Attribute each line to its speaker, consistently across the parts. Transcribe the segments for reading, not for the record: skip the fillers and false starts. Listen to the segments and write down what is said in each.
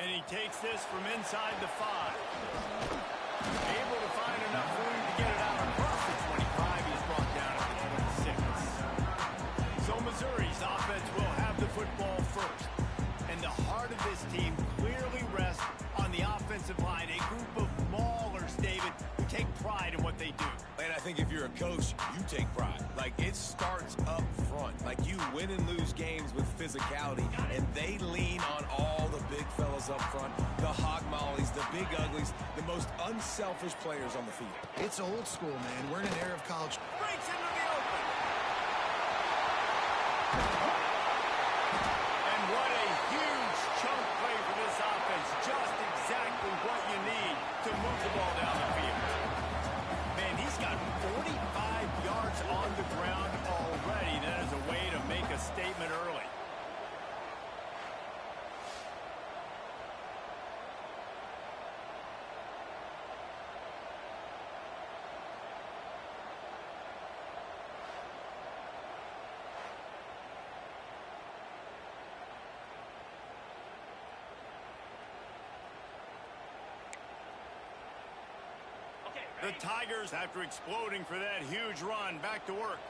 Speaker 1: And he takes this from inside the 5. Able to find enough room to get it out across the 25. He's brought down at the 26. So Missouri's offense will have the football first. And the heart of this team clearly rests on the offensive line. A group of maulers, David, who take pride in what they do.
Speaker 2: And I think if you're a coach, you take pride. Like, it starts up front. Like, you win and lose games with physicality, and they lean on all the big fellas up front, the hog mollies, the big uglies, the most unselfish players on the field.
Speaker 3: It's old school, man. We're in an era of college.
Speaker 1: Breaks into the open. And what a huge chunk play for this offense. Just exactly what you need to move the ball down the field. Man, he's got 45 yards on the ground already. That is a way to make a statement early. The Tigers, after exploding for that huge run, back to work.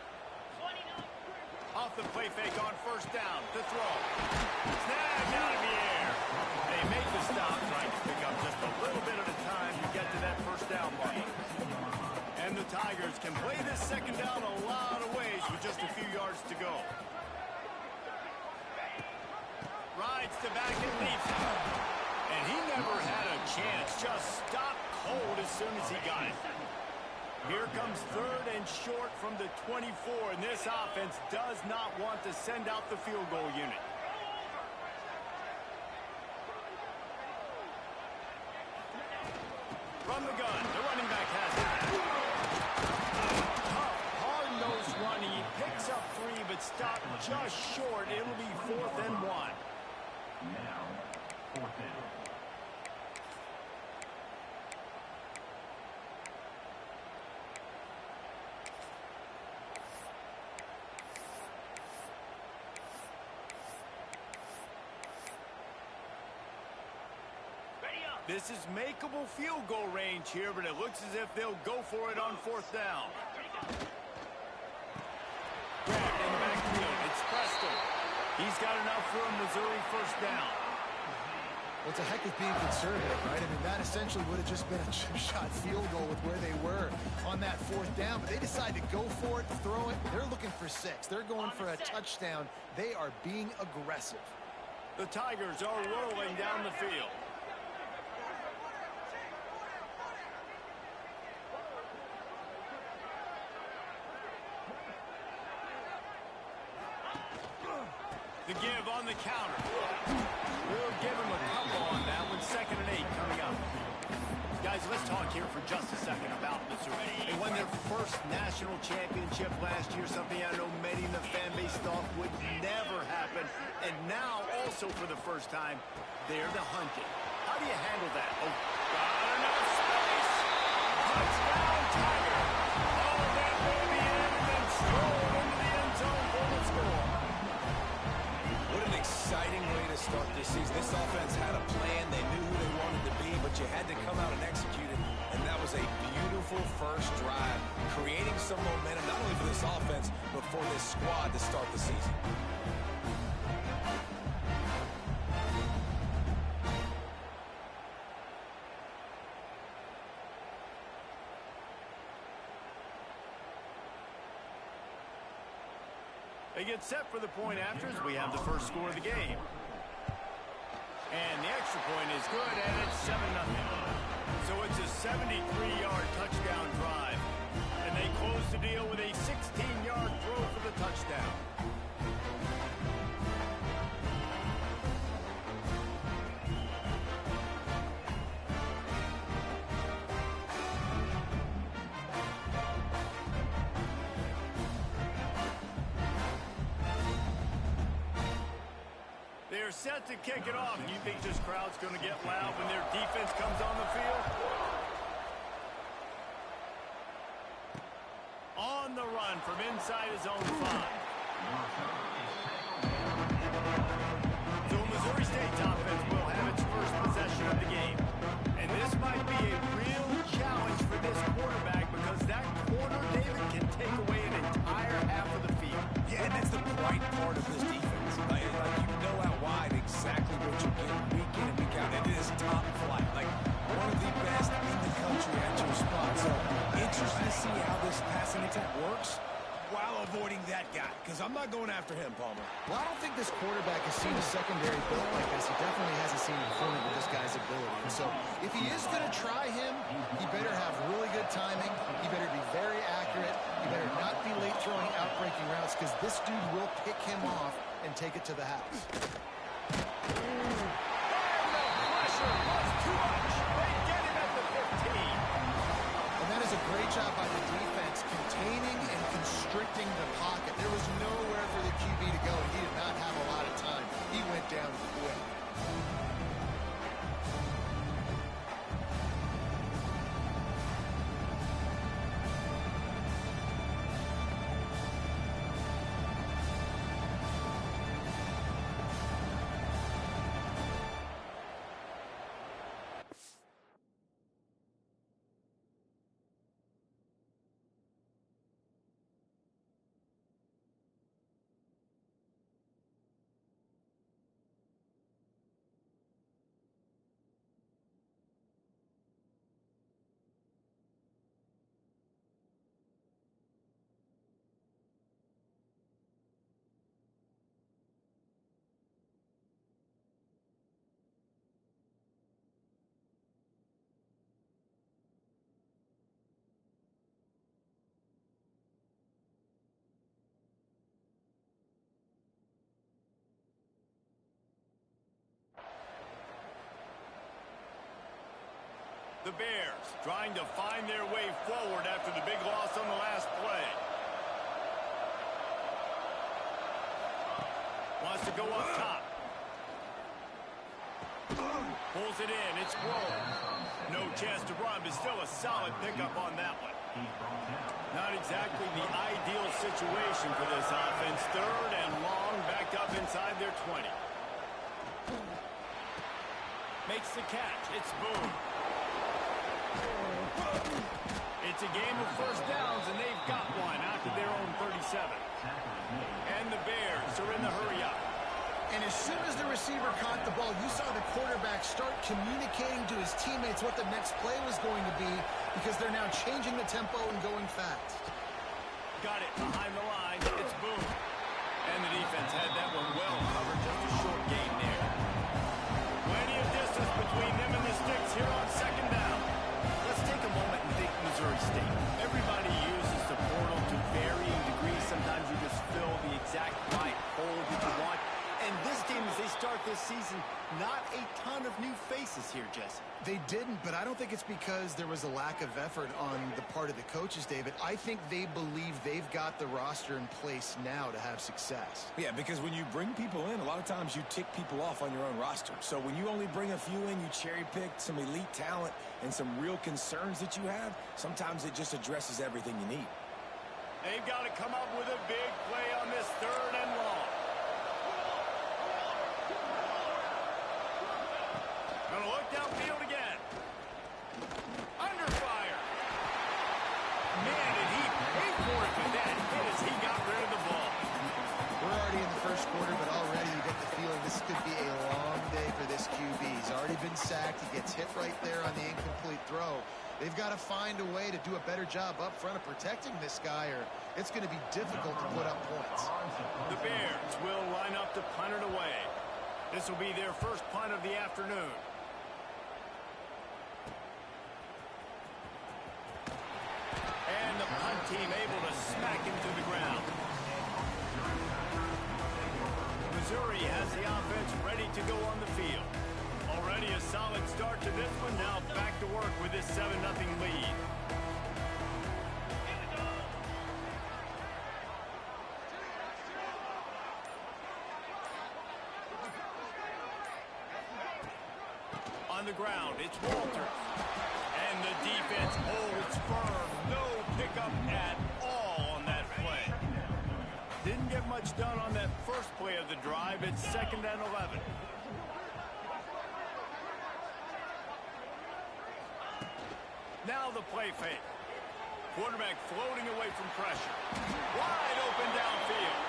Speaker 1: Off the play fake on first down to throw. Snagged out of the air. They make the stop, trying to pick up just a little bit at a time to get to that first down mark. And the Tigers can play this second down a lot of ways with just a few yards to go. Rides to back and leaps. And he never had a chance. Just stopped cold as soon as he got it. Here comes third and short from the 24, and this offense does not want to send out the field goal unit. From the gun, the running back has it. Tough, hard-nosed run. He picks up 3, but stopped just short. It'll be 4th and 1.
Speaker 4: Now, 4th down.
Speaker 1: This is makeable field goal range here, but it looks as if they'll go for it on 4th down. Grabbed in the backfield. It's Preston. He's got enough for a Missouri first down.
Speaker 3: Well, it's a heck of being conservative, right? I mean, that essentially would have just been a chip shot field goal with where they were on that 4th down, but they decided to go for it, throw it. They're looking for 6. They're going for a touchdown. They are being aggressive.
Speaker 1: The Tigers are rolling down the field. The give on the counter. We'll give him a couple on that one. 2nd and 8 coming up. Guys, let's talk here for just a second about Missouri. They won their first national championship last year, something I know many in the fan base thought would never happen. And now, also for the first time, they're the hunted. How do you handle that? Oh, got enough space. Touchdown, Tiger. Oh, that baby in and then strolled into the end zone for the score.
Speaker 2: What an exciting way to start this season. This offense had a plan. They knew who they wanted to be, but you had to come out and execute it. And that was a beautiful first drive, creating some momentum, not only for this offense, but for this squad to start the season.
Speaker 1: They get set for the point after as we have the first score of the game. And the extra point is good, and it's 7-0. So it's a 73-yard touchdown drive. And they close the deal with a 16-yard throw for the touchdown. They're set to kick it off. You think this crowd's going to get loud when their defense comes on the field? On the run from inside his own 5. So Missouri State's offense will have its first
Speaker 2: that guy, because I'm not going after him, Palmer.
Speaker 3: Well, I don't think this quarterback has seen a secondary built like this. He definitely hasn't seen a opponent with this guy's ability. And so if he is going to try him, he better have really good timing. He better be very accurate. He better not be late throwing out-breaking routes, because this dude will pick him off and take it to the house. A great job by the defense containing and constricting the pocket. There was nowhere for the QB to go, and he did not have a lot of time. He went down quick.
Speaker 1: The Bears trying to find their way forward after the big loss on the last play. Wants to go up top. Pulls it in. It's Roll. No chance to run, but still a solid pickup on that one. Not exactly the ideal situation for this offense. Third and long, backed up inside their 20. Makes the catch. It's Boone. It's a game of first downs, and they've got one out to their own 37. And the Bears are in the hurry-up.
Speaker 3: And as soon as the receiver caught the ball, you saw the quarterback start communicating to his teammates what the next play was going to be, because they're now changing the tempo and going fast.
Speaker 1: Got it behind the line. It's Boone. And the defense had that one well covered. Just a short gain there. Plenty of distance between them and the sticks here on second down. Let's take a moment and think Missouri State. Everybody uses the portal to varying degrees. Sometimes you just fill the exact right hole that you want. And this game, as they start this season, not a ton of new faces here, Jesse.
Speaker 3: They didn't, but I don't think it's because there was a lack of effort on the part of the coaches, David. I think they believe they've got the roster in place now to have success.
Speaker 2: Yeah, because when you bring people in, a lot of times you tick people off on your own roster. So when you only bring a few in, you cherry-pick some elite talent and some real concerns that you have, sometimes it just addresses everything you need.
Speaker 1: They've got to come up with a big play on this third and long. Gonna look downfield again. Under fire. Man, did he pay for it with that hit as he got rid of the ball.
Speaker 3: We're already in the first quarter, but already you get the feeling this could be a long day for this QB. He's already been sacked. He gets hit right there on the incomplete throw. They've got to find a way to do a better job up front of protecting this guy, or it's going to be difficult to put up points.
Speaker 1: The Bears will line up to punt it away. This will be their first punt of the afternoon. And the punt team able to smack him to the ground. Missouri has the offense ready to go on the field. Already a solid start to this one. Now back to work with this 7-0 lead. On the ground, it's Walters. And the defense holds firm. No pickup at all on that play. Didn't get much done on that first play of the drive. It's 2nd and 11. Now the play fake. Quarterback floating away from pressure. Wide open downfield.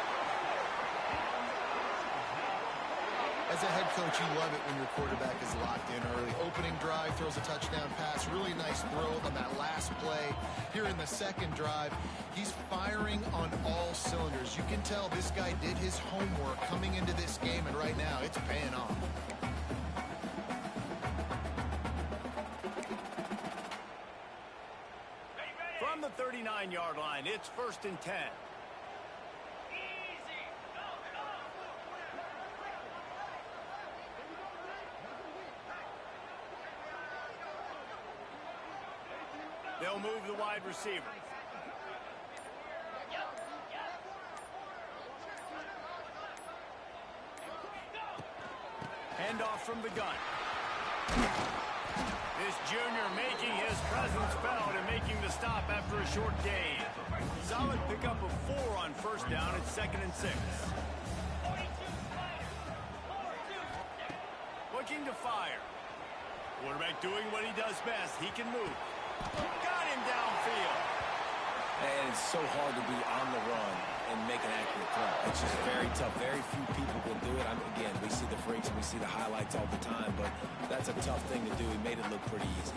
Speaker 3: As a head coach, you love it when your quarterback is locked in early. opening drive, throws a touchdown pass. Really nice throw on that last play. Here in the second drive, he's firing on all cylinders. You can tell this guy did his homework coming into this game, and right now it's paying off.
Speaker 1: From the 39-yard line, it's 1st and 10. They'll move the wide receiver. Handoff from the gun. This junior making his presence felt and making the stop after a short gain. Solid pickup of 4 on 1st down. It's 2nd and 6. Looking to fire. Quarterback doing what he does best. He can move. Got him downfield.
Speaker 2: And it's so hard to be on the run and make an accurate throw. It's just very tough. Very few people can do it. Again, we see the freaks and we see the highlights all the time, but that's a tough thing to do. He made it look pretty easy.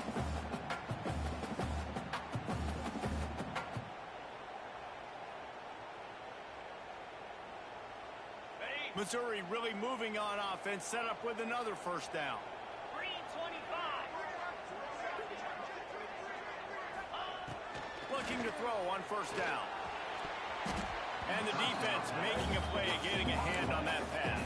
Speaker 1: Missouri really moving on offense, set up with another 1st down. Looking to throw on 1st down. And the defense making a play, getting a hand on that pass.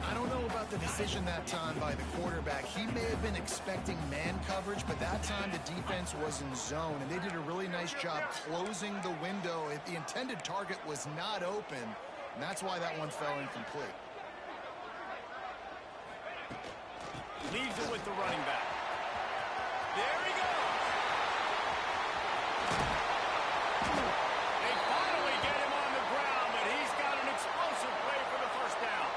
Speaker 3: I don't know about the decision that time by the quarterback. He may have been expecting man coverage, but that time the defense was in zone, and they did a really nice job closing the window. The intended target was not open, and that's why that one fell incomplete.
Speaker 1: Leaves it with the running back. There he goes. They finally get him on the ground, but he's got an explosive play for the 1st down.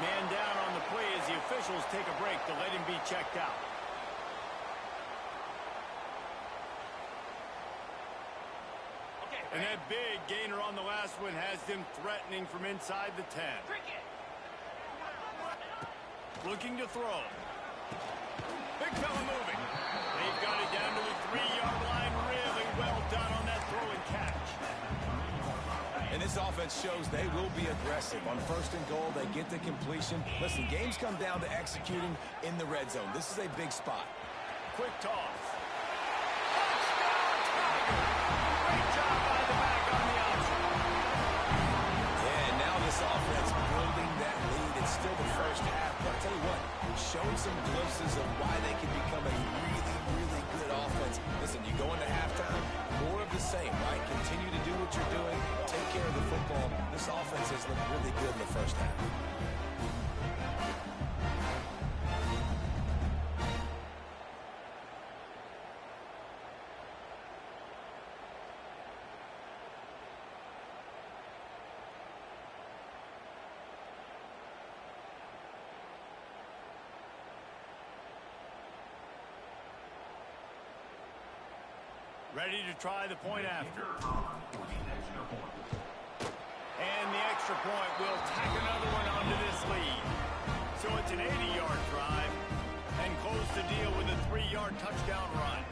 Speaker 1: Man down on the play as the officials take a break to let him be checked out. And that big gainer on the last one has them threatening from inside the 10. Looking to throw. Big fella moving. They've got it down to the 3-yard line. Really well done on that throw and catch.
Speaker 2: And this offense shows they will be aggressive. On 1st and goal, they get the completion. Listen, games come down to executing in the red zone. This is a big spot.
Speaker 1: Quick toss. Touchdown, Tiger! Great job by the back on the option.
Speaker 2: Yeah, and now this offense building that lead. It's still the 1st half, but I'll tell you what, showing some glimpses of why they can become a really, really good offense. Listen, you go into halftime, more of the same, right? Continue to do what you're doing, take care of the football. This offense has looked really good in the 1st half.
Speaker 1: Ready to try the point after. And the extra point will tack another one onto this lead. So it's an 80-yard drive and close the deal with a 3-yard touchdown run.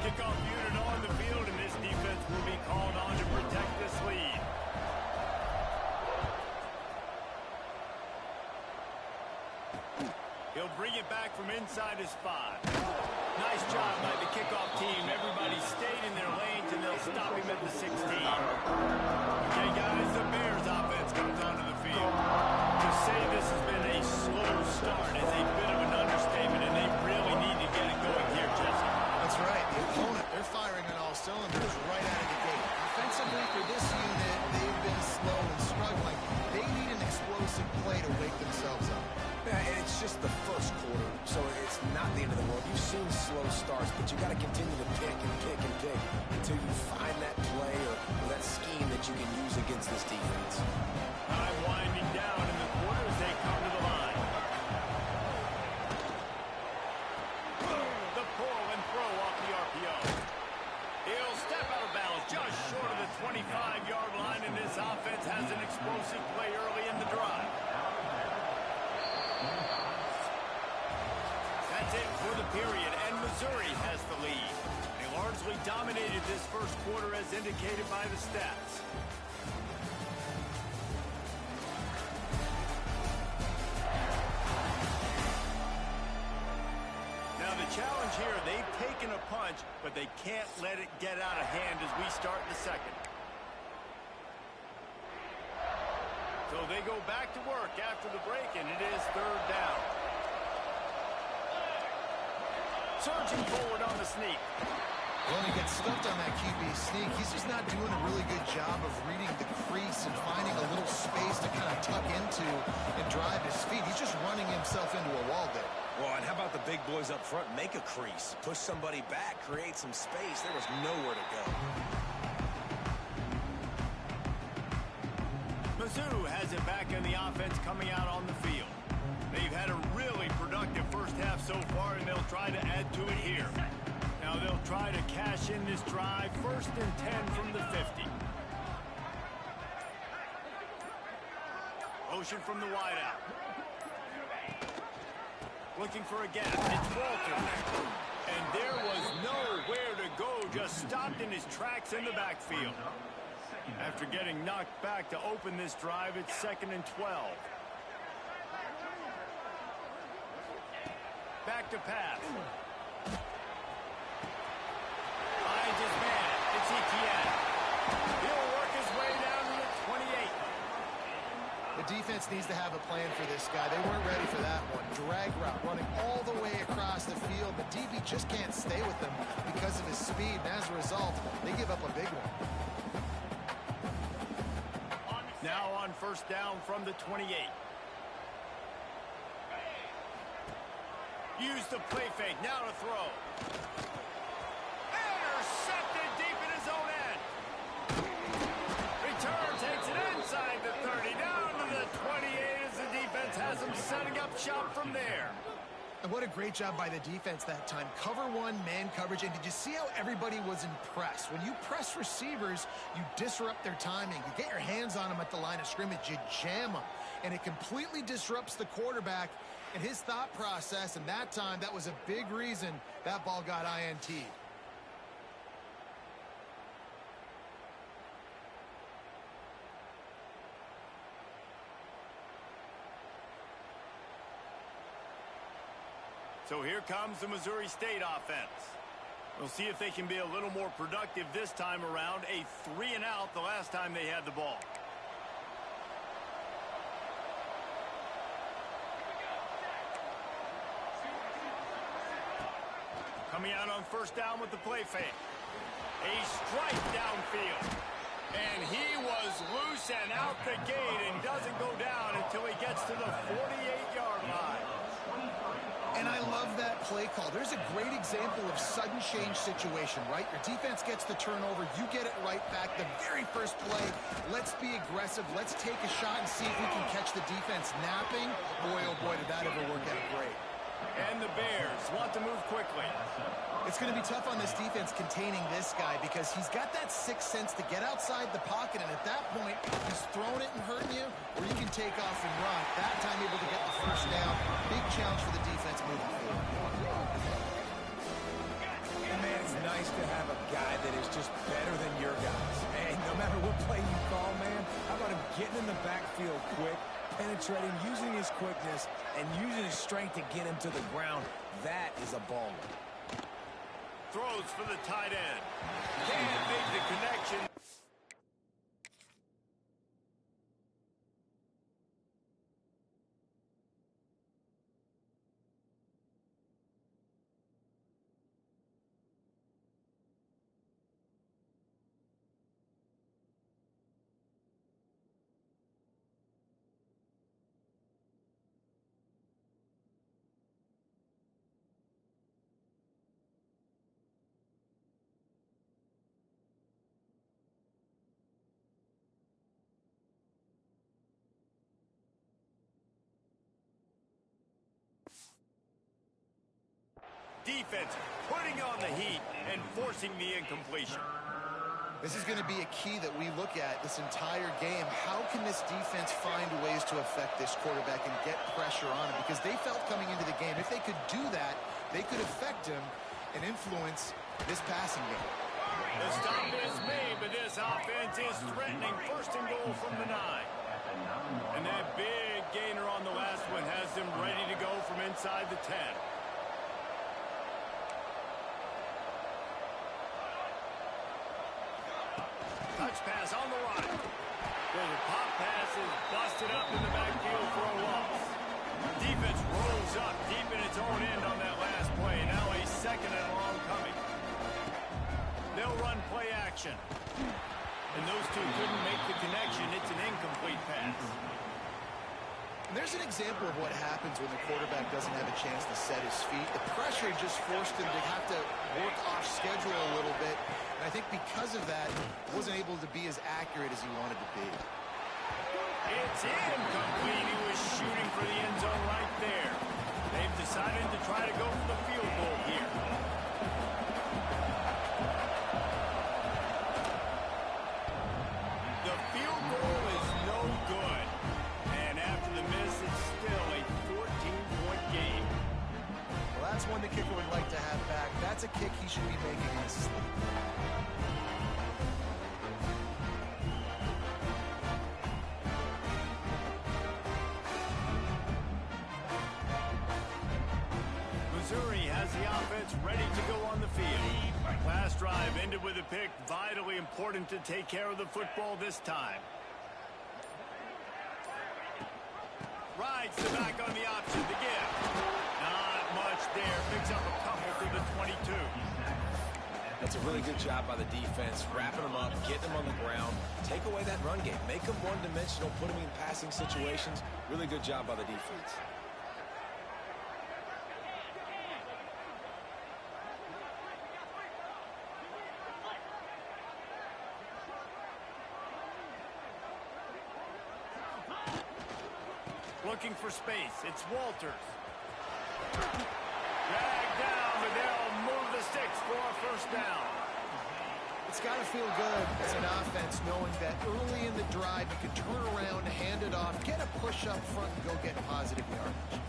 Speaker 1: Kickoff unit on the field, and this defense will be called on to protect this lead. He'll bring it back from inside his 5. Nice job by the kickoff team. Everybody stayed in their lanes, and they'll stop him at the 16. Okay, guys, the Bears offense comes onto the field. To say this has been a slow start is a bit of an understatement, and they really need to get it going here, Jesse.
Speaker 3: That's right. The opponent, they're firing on all cylinders right out of the gate. Offensively, for this unit, they've been slow and struggling. They need an explosive play to wake themselves up.
Speaker 2: Yeah, and it's just the 1st quarter, so it's not the end of the world. You've seen slow starts, but you got to continue to pick and pick and pick until you find that play or that scheme that you can use against this defense.
Speaker 1: Time winding down in the quarter as they come to the line. The pull and throw off the RPO. He'll step out of bounds just short of the 25-yard line, and this offense has an explosive play early in the drive. period, and Missouri has the lead. They largely dominated this first quarter as indicated by the stats. Now the challenge here, they've taken a punch, but they can't let it get out of hand as we start the second. So they go back to work after the break, and it is third down. Surging forward on the sneak.
Speaker 3: Well, he gets stuffed on that QB sneak. He's just not doing a really good job of reading the crease and finding a little space to kind of tuck into and drive his feet. He's just running himself into a wall there.
Speaker 2: Well, and how about the big boys up front? Make a crease. Push somebody back. Create some space. There was nowhere to go.
Speaker 1: Mizzou has it back in the offense coming out on the field. They've had a really productive first half so far, and they'll try to add to it here. Now they'll try to cash in this drive, 1st and 10 from the 50. Motion from the wideout. Looking for a gap. It's Walter. And there was nowhere to go, just stopped in his tracks in the backfield. After getting knocked back to open this drive, it's 2nd and 12. Back to pass. Finds his man. It's Etienne. He'll work his way down to the 28.
Speaker 3: The defense needs to have a plan for this guy. They weren't ready for that one. Drag route running all the way across the field. The DB just can't stay with them because of his speed. And as a result, they give up a big one.
Speaker 1: Now on 1st down from the 28. Use the play fake. Now to throw. Intercepted deep in his own end. Return takes it inside the 30. Down to the 28 as the defense has him setting up shop from there.
Speaker 3: And what a great job by the defense that time. Cover one, man coverage. And did you see how everybody was impressed? When you press receivers, you disrupt their timing. You get your hands on them at the line of scrimmage. You jam them. And it completely disrupts the quarterback and his thought process. And that time, that was a big reason that ball got INT'd.
Speaker 1: So here comes the Missouri State offense. We'll see if they can be a little more productive this time around. A 3-and-out the last time they had the ball. Coming out on 1st down with the play fake. A strike downfield. And he was loose and out the gate and doesn't go down until he gets to the 48-yard line.
Speaker 3: And I love that play call. There's a great example of sudden change situation, right? Your defense gets the turnover. You get it right back. The very first play, let's be aggressive. Let's take a shot and see if we can catch the defense napping. Boy, oh boy, did that ever work out great.
Speaker 1: And the Bears want to move quickly.
Speaker 3: It's going to be tough on this defense containing this guy because he's got that sixth sense to get outside the pocket, and at that point, he's throwing it and hurting you, or you can take off and run. That time, able to get the 1st down. Big challenge for the defense moving forward.
Speaker 2: And man, it's nice to have a guy that is just better than your guys. Hey, no matter what play you call, man, how about him getting in the backfield quick, penetrating, using his quickness, and using his strength to get him to the ground? That is a baller.
Speaker 1: Throws for the tight end. Can't make the connection. Defense putting on the heat and forcing the incompletion.
Speaker 3: This is going to be a key that we look at this entire game. How can this defense find ways to affect this quarterback and get pressure on him? Because they felt coming into the game, if they could do that, they could affect him and influence this passing game.
Speaker 1: The stop is made, but this offense is threatening. First and goal from the 9. And that big gainer on the last one has them ready to go from inside the 10. Touch pass on the right. The pop pass is busted up in the backfield for a loss. Defense rolls up deep in its own end on that last play. Now a second and long coming. They'll run play action. And those two couldn't make the connection. It's an incomplete pass.
Speaker 3: And there's an example of what happens when the quarterback doesn't have a chance to set his feet. The pressure just forced him to have to work off schedule a little bit. And I think because of that, he wasn't able to be as accurate as he wanted to be.
Speaker 1: It's incomplete. He was shooting for the end zone right there. They've decided to try to go for the field goal here. The field goal is no good. And after the miss, it's still a 14-point game.
Speaker 3: Well, that's one the kicker would like to have back. That's a kick he should be making in his sleep.
Speaker 1: Missouri has the offense ready to go on the field. Last drive ended with a pick. Vitally important to take care of the football this time. Rides the back on the option. The give. Not much there. Picks up a couple through the 22.
Speaker 2: That's a really good job by the defense, wrapping them up, getting them on the ground, take away that run game, make them one-dimensional, put them in passing situations. Really good job by the defense.
Speaker 1: Looking for space. It's Walters. Dragged down, but they'll move the sticks for a first down.
Speaker 3: It's got to feel good as an offense knowing that early in the drive you can turn around, hand it off, get a push up front, and go get positive yardage.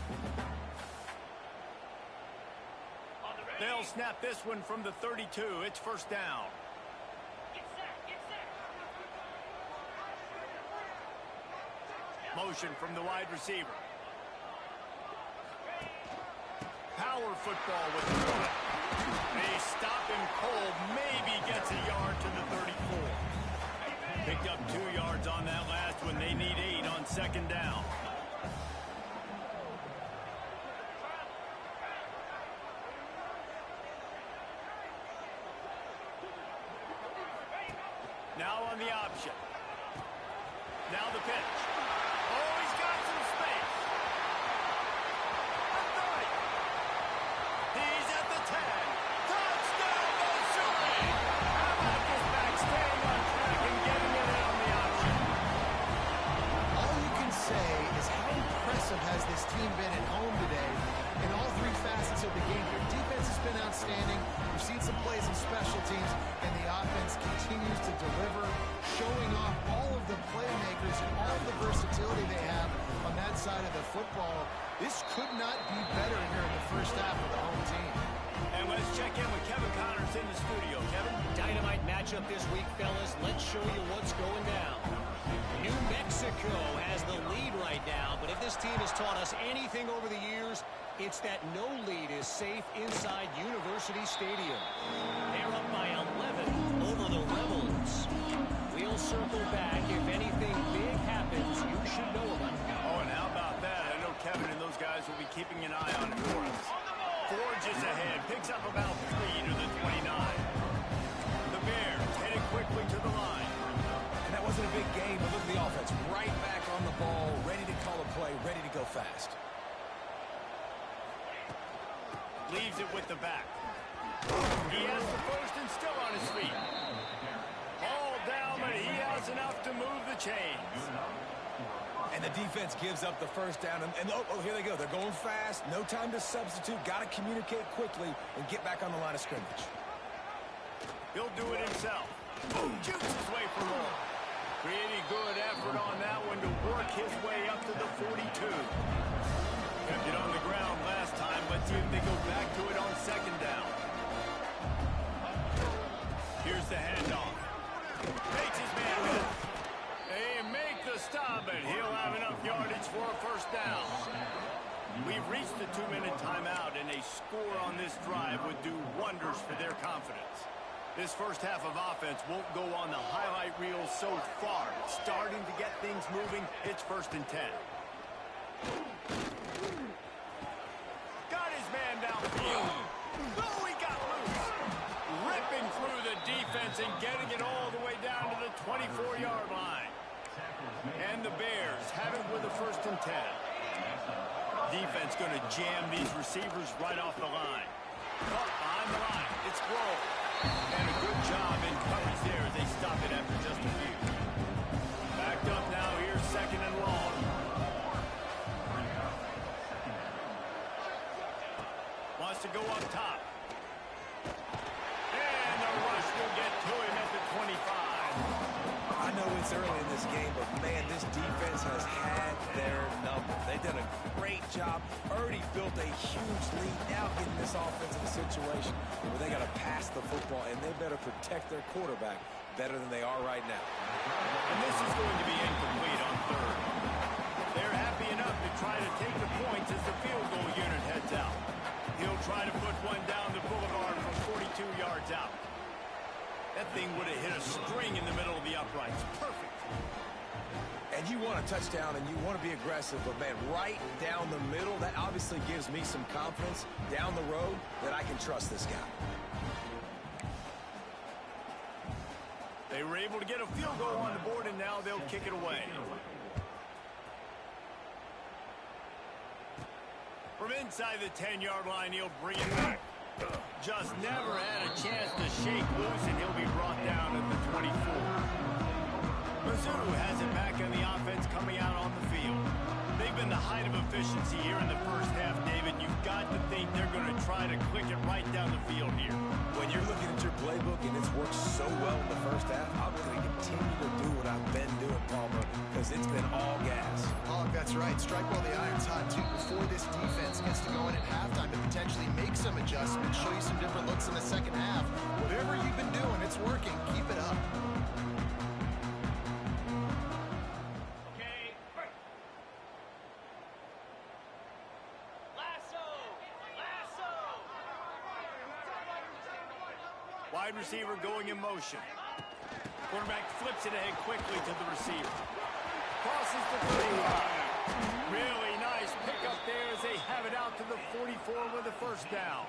Speaker 1: They'll snap this one from the 32. It's first down. Motion from the wide receiver. Power football with the run. They stop him cold. Maybe gets a yard to the 34. Picked up 2 yards on that last one. They need 8 on second down. Now on the option. Now the pitch. Oh, he's got some space. At the right. He's at the 10. Touchdown, Missouri! How about this back staying on track and getting it on the option?
Speaker 3: All you can say is how impressive has this team been at home today in all 3 facets of the game. Their defense has been outstanding. We've seen some plays in special teams, and the offense continues to deliver, showing off all of the playmakers and all of the versatility they have on that side of the football. This could not be better here in the first half of the home team.
Speaker 1: And let's check in with Kevin Connors in the studio. Kevin?
Speaker 5: Dynamite matchup this week, fellas. Let's show you what's going down. New Mexico has the lead right now, but if this team has taught us anything over the years, it's that no lead is safe inside University Stadium. They're up by 11 over the Rebels. We'll circle back. If anything big happens, you should know about it.
Speaker 1: Oh, and how about that? I know Kevin and those guys will be keeping an eye on it for us. Forges ahead, picks up about 3 to the 29. The Bears headed quickly to the line.
Speaker 2: And that wasn't a big game, but look at the offense. Right back on the ball, ready to call a play, ready to go fast.
Speaker 1: Leaves it with the back. He has the first and still on his feet. All down, but he has enough to move the chains.
Speaker 2: And the defense gives up the first down. And oh, here they go. They're going fast. No time to substitute. Got to communicate quickly and get back on the line of scrimmage.
Speaker 1: He'll do it himself. Shoots his way for more. Pretty good effort on that one to work his way up to the 42. Kept it on the ground last time. Let's see if they go back to it second down. Here's the handoff. Makes his man miss. They make the stop, and he'll have enough yardage for a first down. We've reached the 2-minute timeout, and a score on this drive would do wonders for their confidence. This first half of offense won't go on the highlight reel so far. It's starting to get things moving. It's 1st and 10. Got his man downfield. Oh, he got loose. Ripping through the defense and getting it all the way down to the 24-yard line. And the Bears have it with a 1st and 10. Defense going to jam these receivers right off the line. Up behind the line. It's Grove. And a good job in coverage there as they stop it after just a few. Backed up now. Here's 2nd and long. Wants to go up top. And the rush will get to him at the 25.
Speaker 2: I know it's early in this game, but, man, this defense has had their number. They've done a great job, already built a huge lead, now getting this offensive situation where they got to pass the football, and they better protect their quarterback better than they are right now.
Speaker 1: And this is going to be incomplete on 3rd. They're happy enough to try to take the points as the field goal unit heads out. He'll try to put one down the boulevard from 42 yards out. That thing would have hit a string in the middle of the uprights. Perfect.
Speaker 2: And you want a touchdown and you want to be aggressive, but, man, right down the middle, that obviously gives me some confidence down the road that I can trust this guy.
Speaker 1: They were able to get a field goal on the board, and now they'll kick it away. From inside the 10-yard line, he'll bring it back. Just never had a chance to shake loose, and he'll be brought down at the 24. Mizzou has it back on the offense coming out on the field. They've been the height of efficiency here in the first half, David. You've got to think they're going to try to click it right down the field here.
Speaker 2: When you're looking at your playbook and it's worked so well in the first half, I'm going to continue to do what I've been doing, Palmer, because it's been all gas.
Speaker 3: Oh, that's right. Strike while the iron's hot, too, before this defense gets to go in at halftime to potentially make some adjustments, show you some different looks in the second half. Whatever you've been doing, it's working. Keep it up.
Speaker 1: Wide receiver going in motion. Quarterback flips it ahead quickly to the receiver. Crosses the 35. Really nice pickup there as they have it out to the 44 with a first down.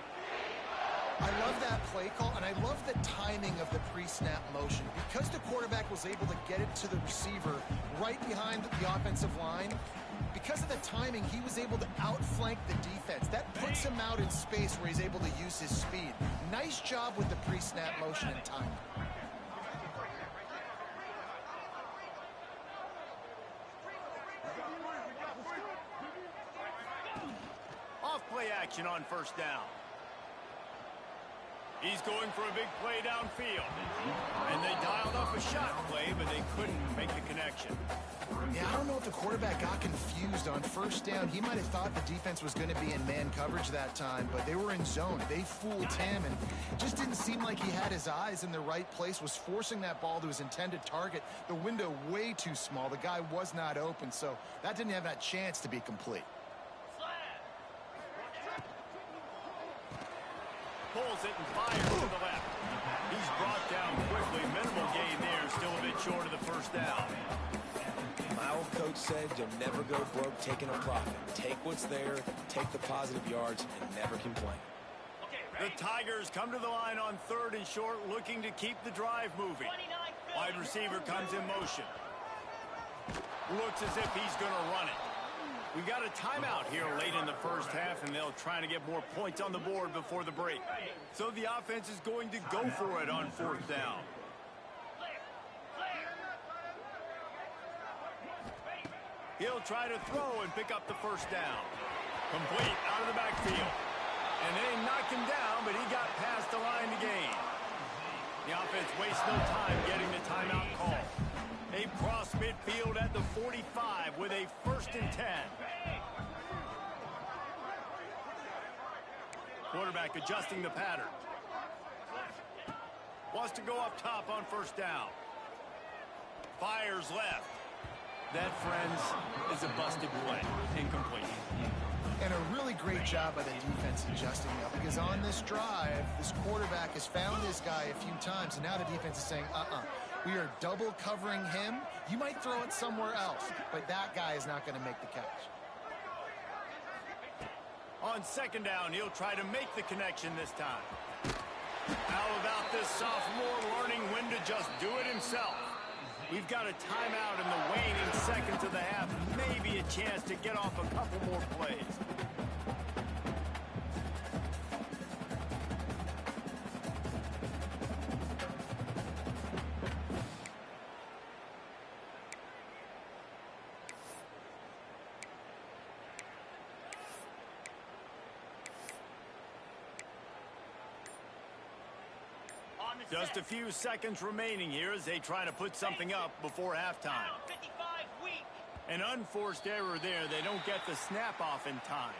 Speaker 3: I love that play call, and I love the timing of the pre-snap motion. Because the quarterback was able to get it to the receiver right behind the offensive line, because of the timing, he was able to outflank the defense. That puts him out in space where he's able to use his speed. Nice job with the pre-snap motion and timing.
Speaker 1: Off-play action on first down. He's going for a big play downfield. And they dialed up a shot play, but they couldn't make the connection.
Speaker 3: Yeah, I don't know if the quarterback got confused on first down. He might have thought the defense was going to be in man coverage that time, but they were in zone. They fooled him, and just didn't seem like he had his eyes in the right place, was forcing that ball to his intended target. The window way too small. The guy was not open, so that didn't have that chance to be complete.
Speaker 1: Pulls it and fires to the left. He's brought down quickly. Minimal gain there. Still a bit short of the first down.
Speaker 2: My old coach said you'll never go broke taking a profit. Take what's there, take the positive yards, and never complain.
Speaker 1: The Tigers come to the line on 3rd and short, looking to keep the drive moving. Wide receiver comes in motion. Looks as if he's going to run it. We've got a timeout here late in the first half, and they'll try to get more points on the board before the break. So the offense is going to go for it on 4th down. He'll try to throw and pick up the first down. Complete out of the backfield. And they knocked him down, but he got past the line to gain. The offense wastes no time getting the timeout call. They cross midfield at the 45 with a 1st and 10. Quarterback adjusting the pattern. Wants to go up top on first down. Fires left. That, friends, is a busted play. Incomplete.
Speaker 3: And a really great job by the defense adjusting up, because on this drive, this quarterback has found this guy a few times, and now the defense is saying, we are double covering him. You might throw it somewhere else, but that guy is not going to make the catch.
Speaker 1: On second down, he'll try to make the connection this time. How about this sophomore learning when to just do it himself? We've got a timeout in the waning seconds of the half. Maybe a chance to get off a couple more plays. Just a few seconds remaining here as they try to put something up before halftime. An unforced error there. They don't get the snap off in time.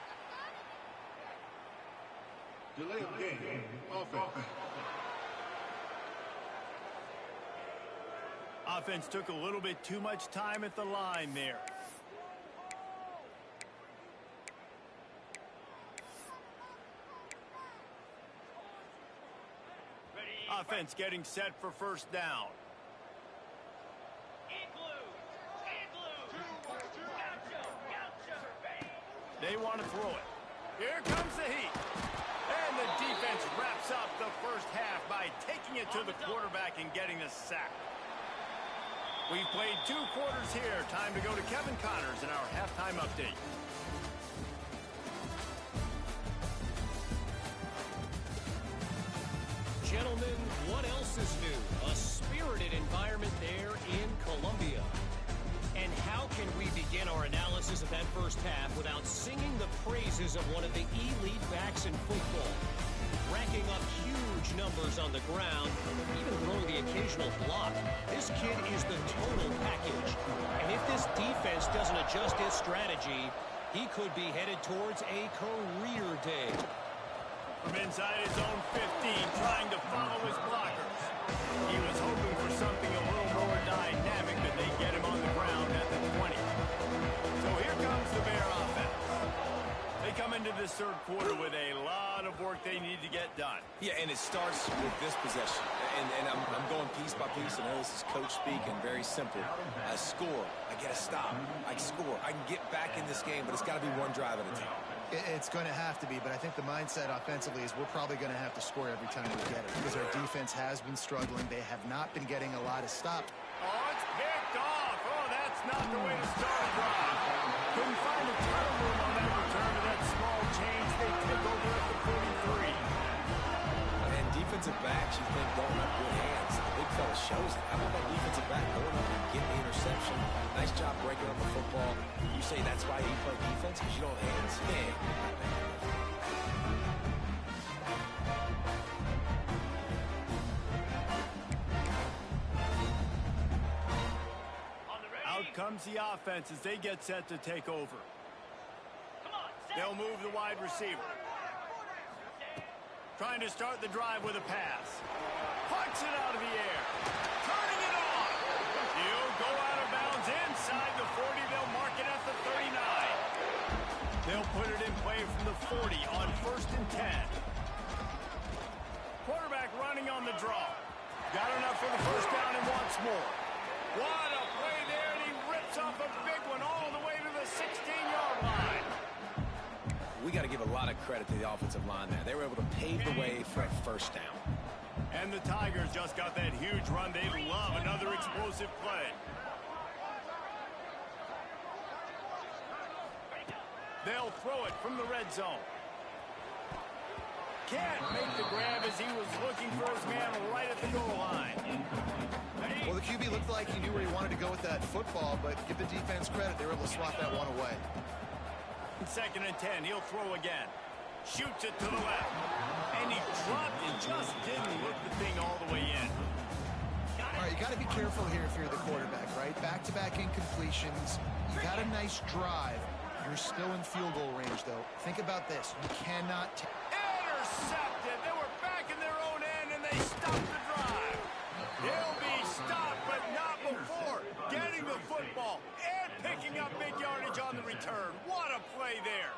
Speaker 4: Delay of game, offense.
Speaker 1: Offense took a little bit too much time at the line there. Offense getting set for first down. They want to throw it. Here comes the heat. And the defense wraps up the first half by taking it to the quarterback and getting a sack. We've played 2 quarters here. Time to go to Kevin Connors in our halftime update.
Speaker 5: Gentlemen, what else is new? A spirited environment there in Columbia. And how can we begin our analysis of that first half without singing the praises of one of the elite backs in football? Racking up huge numbers on the ground, even throwing the occasional block. This kid is the total package. And if this defense doesn't adjust its strategy, he could be headed towards a career day.
Speaker 1: From inside his own 15, trying to follow his blockers. He was hoping for something a little more dynamic, but they get him on the ground at the 20. So here comes the Bear offense. They come into this third quarter with a lot of work they need to get done.
Speaker 2: Yeah, and it starts with this possession. And I'm going piece by piece. I know this is coach speak and very simple. I score. I get a stop. I score. I can get back in this game, but it's got to be one drive at a time.
Speaker 3: It's going to have to be, but I think the mindset offensively is we're probably going to have to score every time we get it, because our defense has been struggling. They have not been getting a lot of stops.
Speaker 1: Oh, it's picked off. Oh, that's not the way to start a drive. Couldn't find a ton of room on that return to that small change. They take over at the 43.
Speaker 2: And defensive backs, you think, don't have good hands. The big fella shows it. How about that defensive back going up and getting the interception? Nice job breaking up the football. You say that's why you play defense, because you don't have hands? Yeah.
Speaker 1: Out comes the offense as they get set to take over. They'll move the wide receiver. Trying to start the drive with a pass. Punts it out of the air. Turning it on. He'll go out of bounds inside the 40. They'll mark it at the 39. They'll put it in play from the 40 on 1st and 10. Quarterback running on the draw. Got enough for the first down and wants more. What a play there, and he rips off a big one all the way to the 16-yard line.
Speaker 2: We got to give a lot of credit to the offensive line there. They were able to pave the way for a first down.
Speaker 1: And the Tigers just got that huge run. They love another explosive play. They'll throw it from the red zone. Can't make the grab as he was looking for his man right at the goal line.
Speaker 3: Well, the QB looked like he knew where he wanted to go with that football, but give the defense credit. They were able to swat that one away.
Speaker 1: 2nd and 10, he'll throw again. Shoots it to the left. And he dropped it, just didn't look the thing all the way in.
Speaker 3: All right, you got to be careful here if you're the quarterback, right? Back-to-back incompletions. You got a nice drive. You're still in field goal range, though. Think about this. You cannot...
Speaker 1: Intercepted! intercepted. They were back in their own end, and they stopped the drive. He'll be stopped, but not before getting the football and picking up big yardage on the return. What a play there.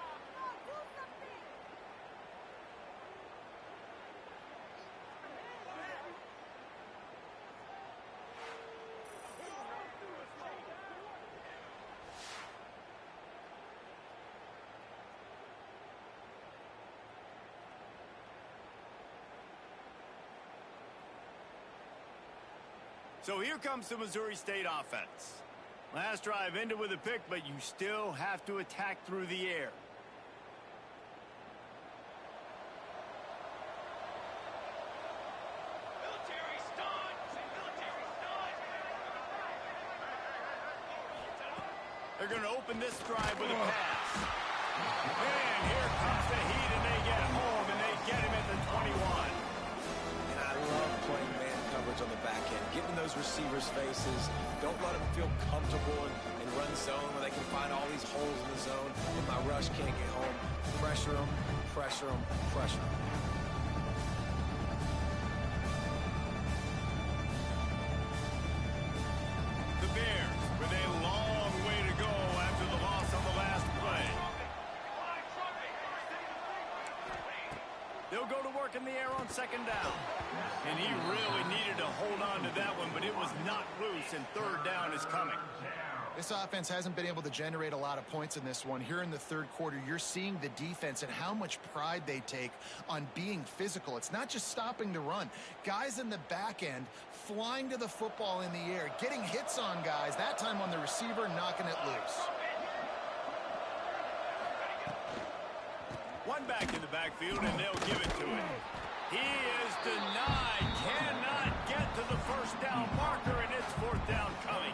Speaker 1: So here comes the Missouri State offense. Last drive ended with a pick, but you still have to attack through the air. They're going to open this drive with a pass. And here comes the heat, and they get home, and they get him at the 21.
Speaker 2: And I love playing man coverage on the back end. Get in those receivers' faces. Don't let them feel comfortable in run zone where they can find all these holes in the zone and my rush can't get home. Pressure them, pressure them, pressure them.
Speaker 1: The Bears with a long way to go after the loss on the last play. They'll go to work in the air on second down. And he really needed to hold on to that one, but it was not loose, and third down is coming.
Speaker 3: This offense hasn't been able to generate a lot of points in this one. Here in the third quarter, you're seeing the defense and how much pride they take on being physical. It's not just stopping the run. Guys in the back end flying to the football in the air, getting hits on guys, that time on the receiver, knocking it loose.
Speaker 1: One back in the backfield, and they'll give it to him. He is denied, cannot get to the first down marker, and it's fourth down coming.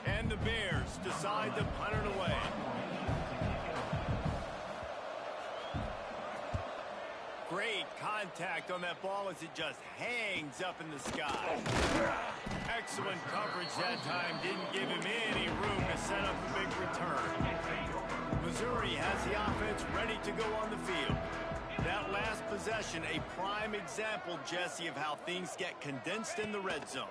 Speaker 1: And the Bears decide to punt it away. Great contact on that ball as it just hangs up in the sky. Excellent coverage that time. Didn't give him any room to set up a big return. Missouri has the offense ready to go on the field. That last possession, a prime example, Jesse, of how things get condensed in the red zone.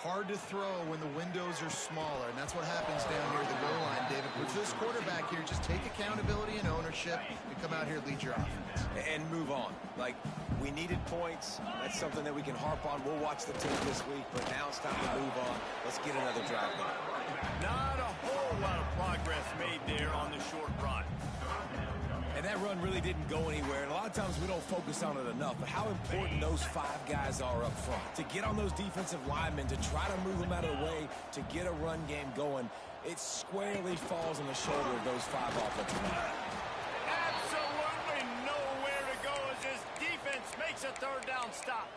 Speaker 3: Hard to throw when the windows are smaller, and that's what happens down near the goal line, David. But for this quarterback here, just take accountability and ownership and come out here and lead your offense.
Speaker 2: And move on. Like, we needed points. That's something that we can harp on. We'll watch the tape this week, but now it's time to move on. Let's get another drive going.
Speaker 1: Not a whole lot of progress made there on the short run.
Speaker 2: And that run really didn't go anywhere. And a lot of times we don't focus on it enough. But how important those five guys are up front. To get on those defensive linemen, to try to move them out of the way, to get a run game going, it squarely falls on the shoulder of those five offensive linemen.
Speaker 1: Absolutely nowhere to go as this defense makes a third down stop.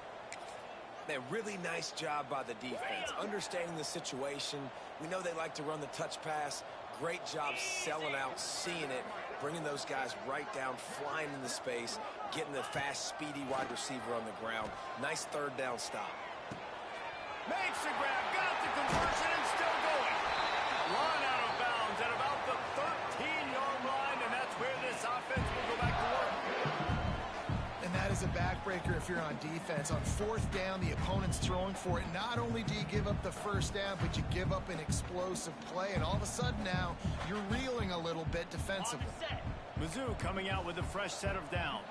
Speaker 2: A really nice job by the defense, understanding the situation. We know they like to run the touch pass. Great job selling out, seeing it, bringing those guys right down, flying into space, getting the fast, speedy wide receiver on the ground. Nice third down stop.
Speaker 1: Makes the grab, got the conversion, and still going. Run out of bounds at about the 13-yard line, and that's where this offense will go back to work.
Speaker 3: And that is a backbreaker if you're on defense. On fourth down, the opponent's throwing for it. Not only do you give up the first down, but you give up an explosive play. And all of a sudden now, you're reeling a little bit defensively.
Speaker 1: Mizzou coming out with a fresh set of downs.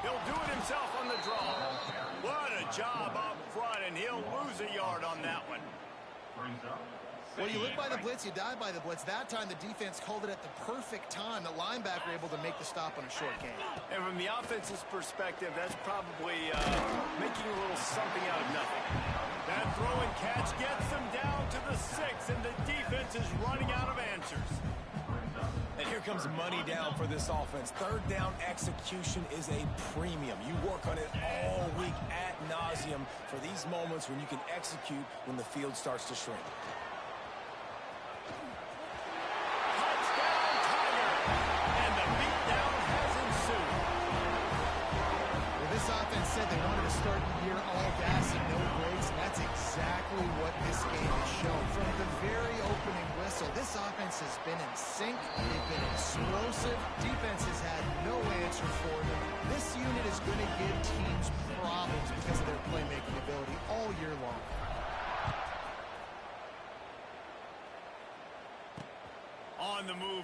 Speaker 1: He'll do it himself on the draw. What a job up front, and he'll lose a yard on that one.
Speaker 3: Well, you live by the blitz, you die by the blitz. That time, the defense called it at the perfect time. The linebacker able to make the stop on a short gain.
Speaker 1: And from the offense's perspective, that's probably making a little something out of nothing. That throw and catch gets them down to the 6, and the defense is running out of answers.
Speaker 2: And here comes money down for this offense. Third down execution is a premium. You work on it all week ad nauseum for these moments when you can execute when the field starts to shrink.
Speaker 3: This offense said they wanted to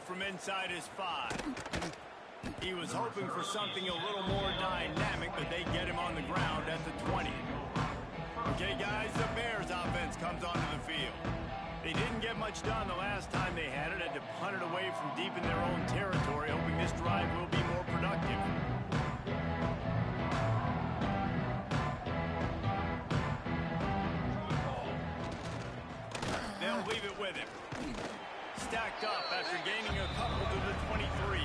Speaker 1: from inside his 5. He was hoping for something a little more dynamic, but they get him on the ground at the 20. Okay, guys, the Bears offense comes onto the field. They didn't get much done the last time they had it. Had to punt it away from deep in their own territory, hoping this drive will be more productive. They'll leave it with him. Stacked up after gaining a couple to the 23.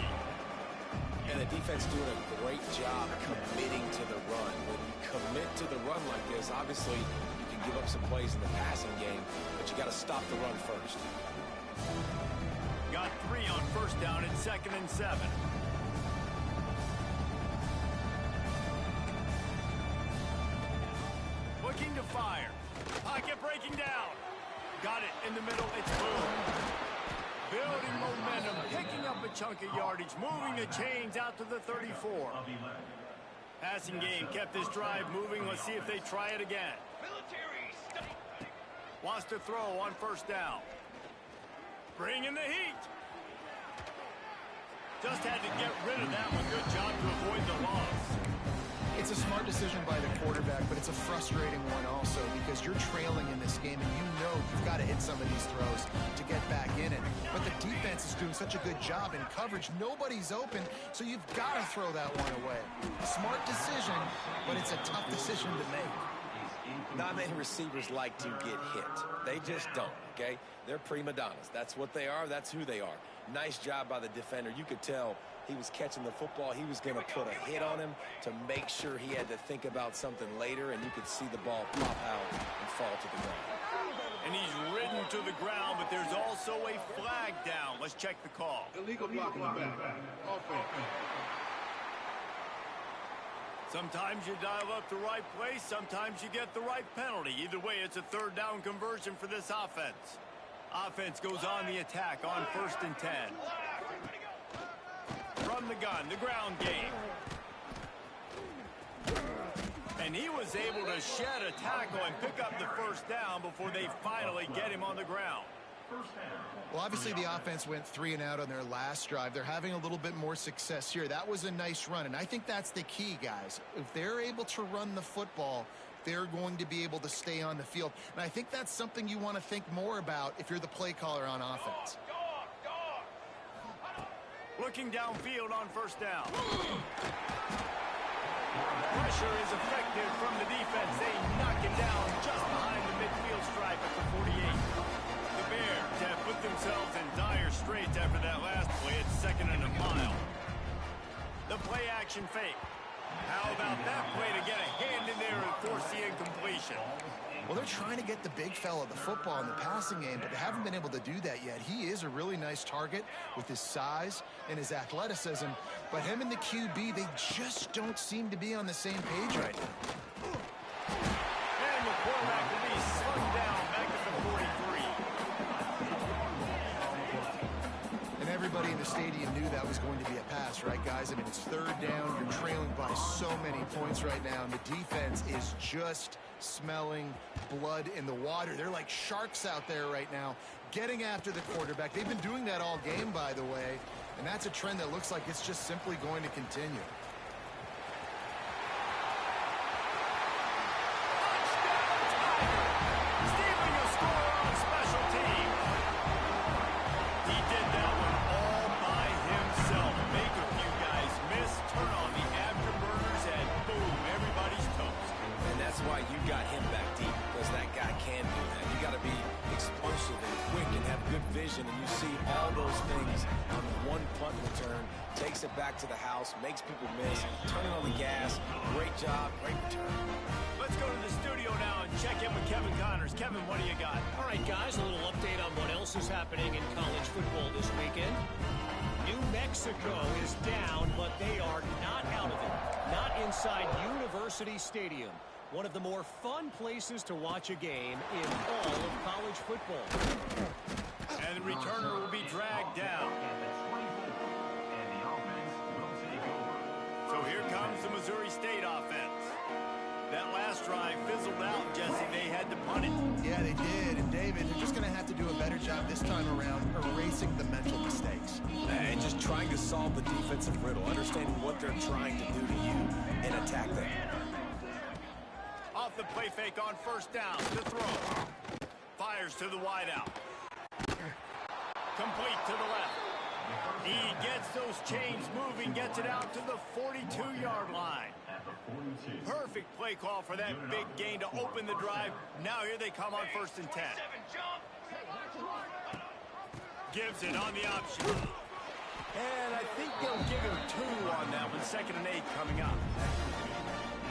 Speaker 2: And the defense doing a great job committing to the run. When you commit to the run like this, obviously you can give up some plays in the passing game, but you got to stop the run first.
Speaker 1: Got 3 on first down at 2nd and 7. Looking to fire. Pocket breaking down. Got it in the middle. It's boom. Building momentum, picking up a chunk of yardage, moving the chains out to the 34. Passing game kept this drive moving. Let's see if they try it again. Wants to throw on first down. Bringing the heat. Just had to get rid of that one. Good job to avoid the loss.
Speaker 3: It's a smart decision by the quarterback, but it's a frustrating one also because you're trailing in this game and you know you've got to hit some of these throws to get back in it. But the defense is doing such a good job in coverage. Nobody's open, so you've got to throw that one away. Smart decision, but it's a tough decision to make.
Speaker 2: Not many receivers like to get hit. They just don't, okay? They're prima donnas. That's what they are. That's who they are. Nice job by the defender. You could tell he was catching the football. He was going to put a hit on him to make sure he had to think about something later, and you could see the ball pop out and fall to the ground.
Speaker 1: And he's ridden to the ground, but there's also a flag down. Let's check the call.
Speaker 4: Illegal block in the back. Offense.
Speaker 1: Sometimes you dial up the right place, sometimes you get the right penalty. Either way, it's a 3rd down conversion for this offense. Offense goes on the attack on 1st and 10. From the gun, the ground game. And he was able to shed a tackle and pick up the 1st down before they finally get him on the ground.
Speaker 3: Well, obviously the offense went 3 and out on their last drive. They're having a little bit more success here. That was a nice run, and I think that's the key, guys. If they're able to run the football, they're going to be able to stay on the field. And I think that's something you want to think more about if you're the play caller on offense.
Speaker 1: Looking downfield on 1st down. Pressure is effective from the defense. They knock him down just behind the midfield stripe at the 48. The Bears have put themselves in dire straits after that last play. It's 2nd and a mile. The play action fake. How about that play to get a hand in there and force the incompletion?
Speaker 3: Well, they're trying to get the big fella the football in the passing game, but they haven't been able to do that yet. He is a really nice target with his size and his athleticism, but him and the QB, they just don't seem to be on the same page right now.
Speaker 1: And the quarterback will be slung down back at the 43.
Speaker 3: And everybody in the stadium knew that was going to be a pass, right, guys? I mean, it's 3rd down. You're trailing by so many points right now, and the defense is just smelling blood in the water. They're like sharks out there right now, getting after the quarterback. They've been doing that all game, by the way, and that's a trend that looks like it's just simply going to continue.
Speaker 1: Stealing a score on special teams. He did that one all by himself. Make a few guys miss, turn on the afterburners, and boom, everybody's toast.
Speaker 2: And that's why you got him back deep, because that guy can do that. You got to be explosive and quick and have good vision, and you see all those things on one punt return. Takes it back to the house, makes people miss, turning on the gas. Great job, great return.
Speaker 1: Let's go to the studio now and check in with Kevin Connors. Kevin, what do you got?
Speaker 5: All right, guys, a little update on what else is happening in college football this weekend. New Mexico is down, but they are not out of it. Not inside University Stadium, one of the more fun places to watch a game in all of college football.
Speaker 1: And the returner will be dragged down. So here comes the Missouri State offense. That last drive fizzled out, Jesse. They had to punt it.
Speaker 3: Yeah, they did. And David, they're just going to have to do a better job this time around erasing the mental mistakes.
Speaker 2: And just trying to solve the defensive riddle, understanding what they're trying to do to you and attack them.
Speaker 1: Off the play fake on first down to throw. Fires to the wideout. Complete to the left. He gets those chains moving, gets it out to the 42-yard line. Perfect play call for that big gain to open the drive. Now here they come on 1st and 10. Gives it on the option. And I think they'll give him 2 on that one. 2nd and 8 coming up.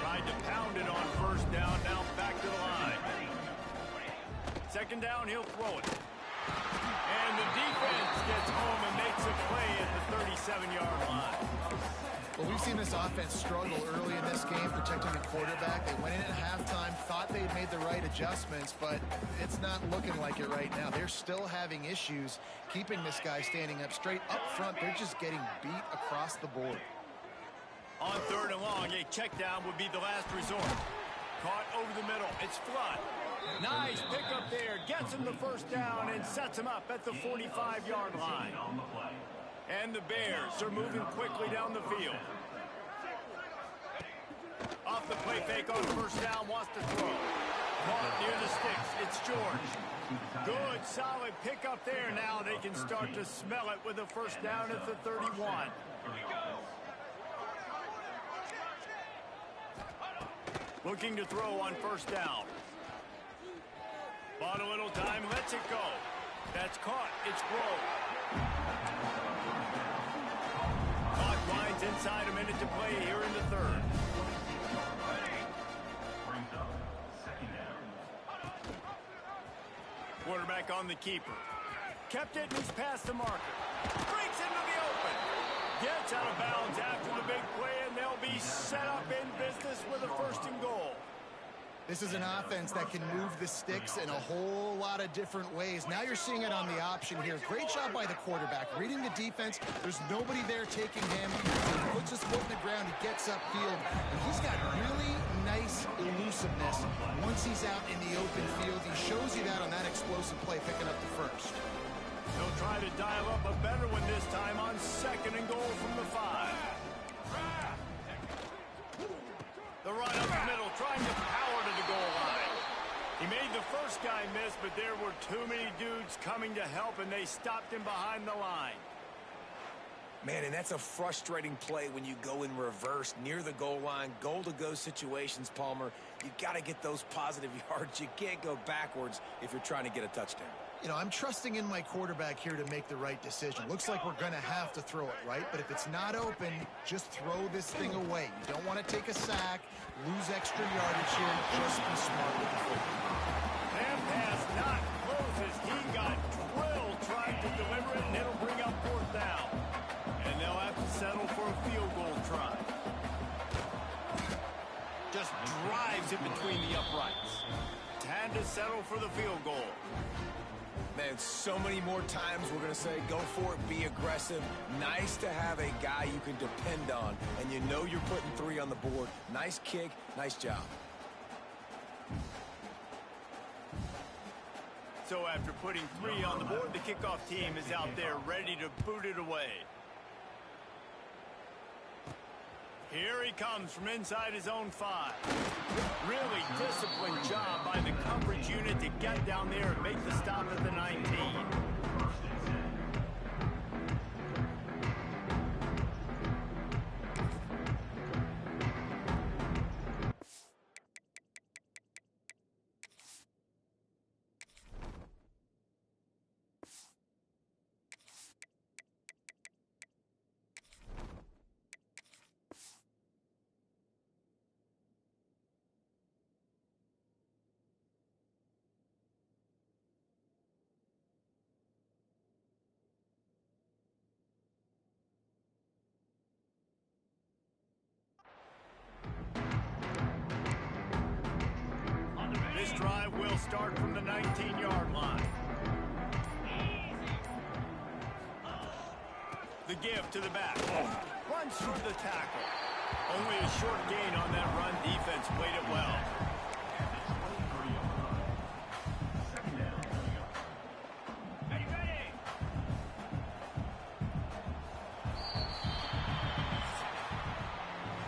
Speaker 1: Tried to pound it on 1st down. Now back to the line. 2nd down, he'll throw it. And the defense gets home and makes a play at the 37-yard line.
Speaker 3: Well, we've seen this offense struggle early in this game protecting the quarterback. They went in at halftime, thought they'd made the right adjustments, but it's not looking like it right now. They're still having issues keeping this guy standing up straight. Up front, they're just getting beat across the board.
Speaker 1: On 3rd and long, a check down would be the last resort. Caught over the middle. It's Flood. Nice pickup there. Gets him the 1st down and sets him up at the 45-yard line. And the Bears are moving quickly down the field. Off the play fake on 1st down, wants to throw. Caught near the sticks. It's George. Good, solid pickup there. Now they can start to smell it with a 1st down at the 31. Looking to throw on 1st down. Bought a little time, lets it go. That's caught. It's Grove. Clock winds inside, a minute to play here in the 3rd. Quarterback on the keeper. Kept it, and he's past the marker. Breaks into the open. Gets out of bounds after the big play, and they'll be set up in business with a 1st and goal.
Speaker 3: This is an offense that can move the sticks in a whole lot of different ways. Now you're seeing it on the option here. Great job by the quarterback. Reading the defense, there's nobody there taking him. He puts his foot in the ground, he gets upfield. And he's got really nice elusiveness once he's out in the open field. He shows you that on that explosive play, picking up the 1st.
Speaker 1: They'll try to dial up a better one this time on 2nd and goal from the 5. The run up the middle, trying to power to the goal line. He made the 1st guy miss, but there were too many dudes coming to help, and they stopped him behind the line.
Speaker 2: Man, and that's a frustrating play when you go in reverse near the goal line, goal-to-go situations, Palmer. You got to get those positive yards. You can't go backwards if you're trying to get a touchdown.
Speaker 3: You know, I'm trusting in my quarterback here to make the right decision. Looks like we're going to have to throw it, right? But if it's not open, just throw this thing away. You don't want to take a sack, lose extra yardage here. Just be smart with the football.
Speaker 1: That pass not closes. He got drilled trying to deliver it, and it'll bring up 4th down. And they'll have to settle for a field goal try. Just drives it between the uprights. Time to settle for the field goal.
Speaker 2: Man, so many more times we're going to say, go for it, be aggressive. Nice to have a guy you can depend on, and you know you're putting 3 on the board. Nice kick, nice job.
Speaker 1: So after putting 3 on the board, the kickoff team is out there ready to boot it away. Here he comes from inside his own 5. Really disciplined job by the coverage unit to get down there and make the stop at the 19. This drive will start from the 19-yard line. The give to the back. Runs through the tackle. Only a short gain on that run. Defense played it well.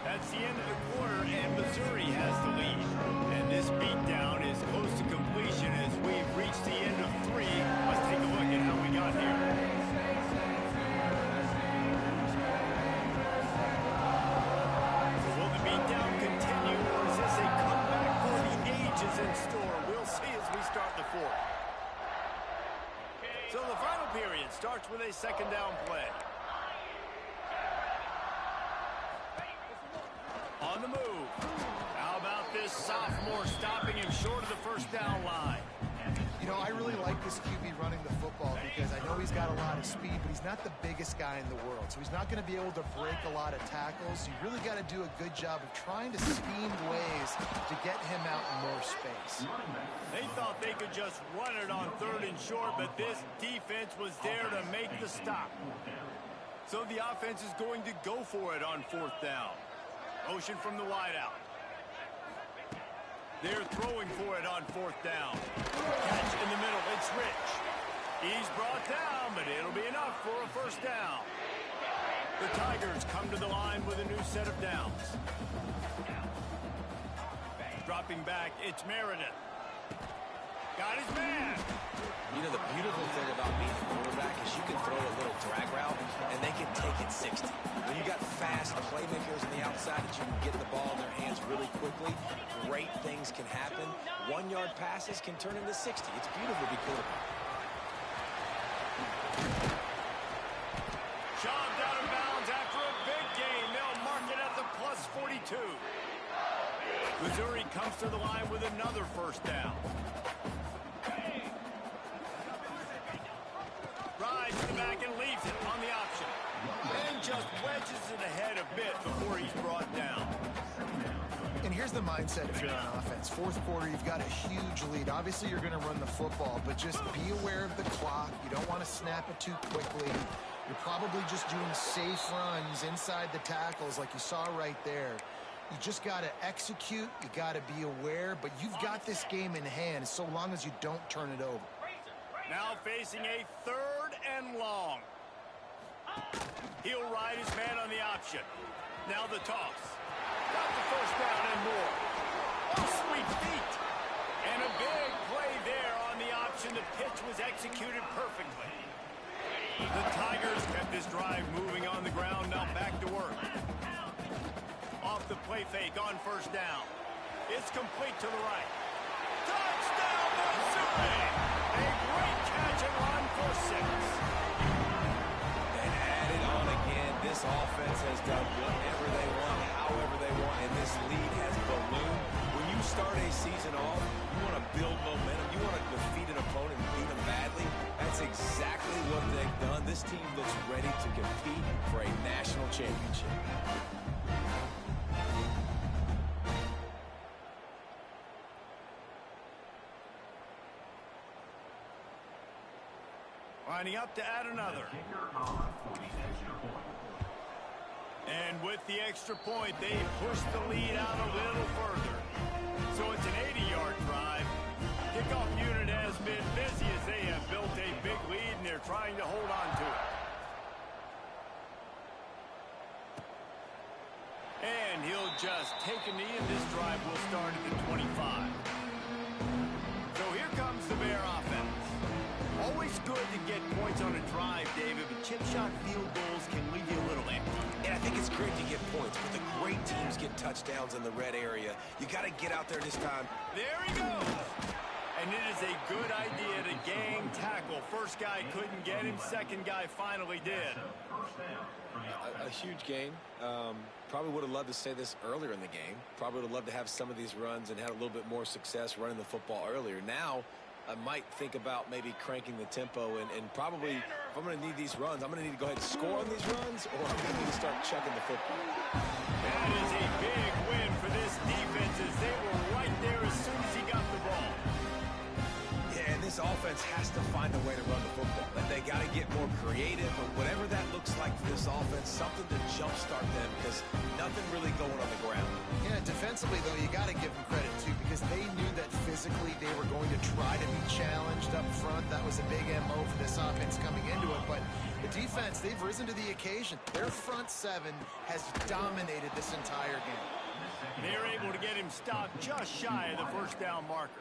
Speaker 1: That's the end of the quarter, and Missouri has the lead. And this beatdown is close to completion as we've reached the end of 3. Let's take a look at how we got here. So will the beatdown continue, or is this a comeback for the ages in store? We'll see as we start the 4th. So the final period starts with a second down play. On the move. How about this sophomore stopping him short of the first down line?
Speaker 3: You know, I really like this QB running the football because I know he's got a lot of speed, but he's not the biggest guy in the world. So he's not going to be able to break a lot of tackles. You really got to do a good job of trying to scheme ways to get him out in more space.
Speaker 1: They thought they could just run it on 3rd and short, but this defense was there to make the stop. So the offense is going to go for it on 4th down. Motion from the wideout. They're throwing for it on 4th down. Catch in the middle. It's Rich. He's brought down, but it'll be enough for a first down. The Tigers come to the line with a new set of downs. Dropping back, it's Meredith. Got his man.
Speaker 2: You know, the beautiful thing about being a quarterback is you can throw a little drag route, and they can take it 60. When you got fast playmakers on the outside that you can get the ball in their hands really quickly, great things can happen. 1-yard passes can turn into 60. It's beautiful to be quarterback.
Speaker 1: Shoved out of bounds after a big gain. They'll mark it at the plus 42. Missouri comes to the line with another first down. Rides to the back and leaves it on the option. And just wedges it ahead a bit before he's brought down.
Speaker 3: And here's the mindset if you're on offense. 4th quarter, you've got a huge lead. Obviously, you're going to run the football, but just be aware of the clock. You don't want to snap it too quickly. You're probably just doing safe runs inside the tackles like you saw right there. You just got to execute. You got to be aware, but you've got this game in hand so long as you don't turn it over.
Speaker 1: Now facing a 3rd and long. He'll ride his man on the option. Now the toss. Got the first down and more. Oh, sweet feet. And a big play there on the option. The pitch was executed perfectly. The Tigers kept this drive moving on the ground. Now back to work. Off the play fake on first down. It's complete to the right. Touchdown, Missouri! A great catch and run for 6.
Speaker 2: And added on again, this offense has done whatever they want, however they want, and this lead has ballooned. When you start a season off, you want to build momentum. You want to defeat an opponent and beat them badly. That's exactly what they've done. This team looks ready to compete for a national championship.
Speaker 1: Lining up to add another. And with the extra point, they push the lead out a little further. So it's an 80-yard drive. Kickoff unit has been busy as they have built a big lead, and they're trying to hold on to it. And he'll just take a knee, and this drive will start at the 25. So here comes the Bear offense. Always good to get points on a drive, David, but chip shot field goals can leave you a little empty.
Speaker 2: And I think it's great to get points, but the great teams get touchdowns in the red area. You got to get out there this time.
Speaker 1: There he goes. And it is a good idea to gang tackle. First guy couldn't get him. Second guy finally did.
Speaker 2: A huge gain. Probably would have loved to say this earlier in the game. Probably would have loved to have some of these runs and had a little bit more success running the football earlier. Now, I might think about maybe cranking the tempo and probably, if I'm going to need these runs, I'm going to need to go ahead and score on these runs, or I'm going to need to start chucking the football.
Speaker 1: That is a big win for this defense as they were right there as soon as he got the ball.
Speaker 2: Yeah, and this offense has to find a way to run the football. They got to get more creative, or whatever that looks like for this offense, something to jumpstart them, because nothing really going on the ground.
Speaker 3: Yeah, defensively, though, you got to give them credit, too, because they knew that physically they were going to try to be challenged up front. That was a big MO for this offense coming into it, but the defense, they've risen to the occasion. Their front seven has dominated this entire game.
Speaker 1: They're able to get him stopped just shy of the first down marker.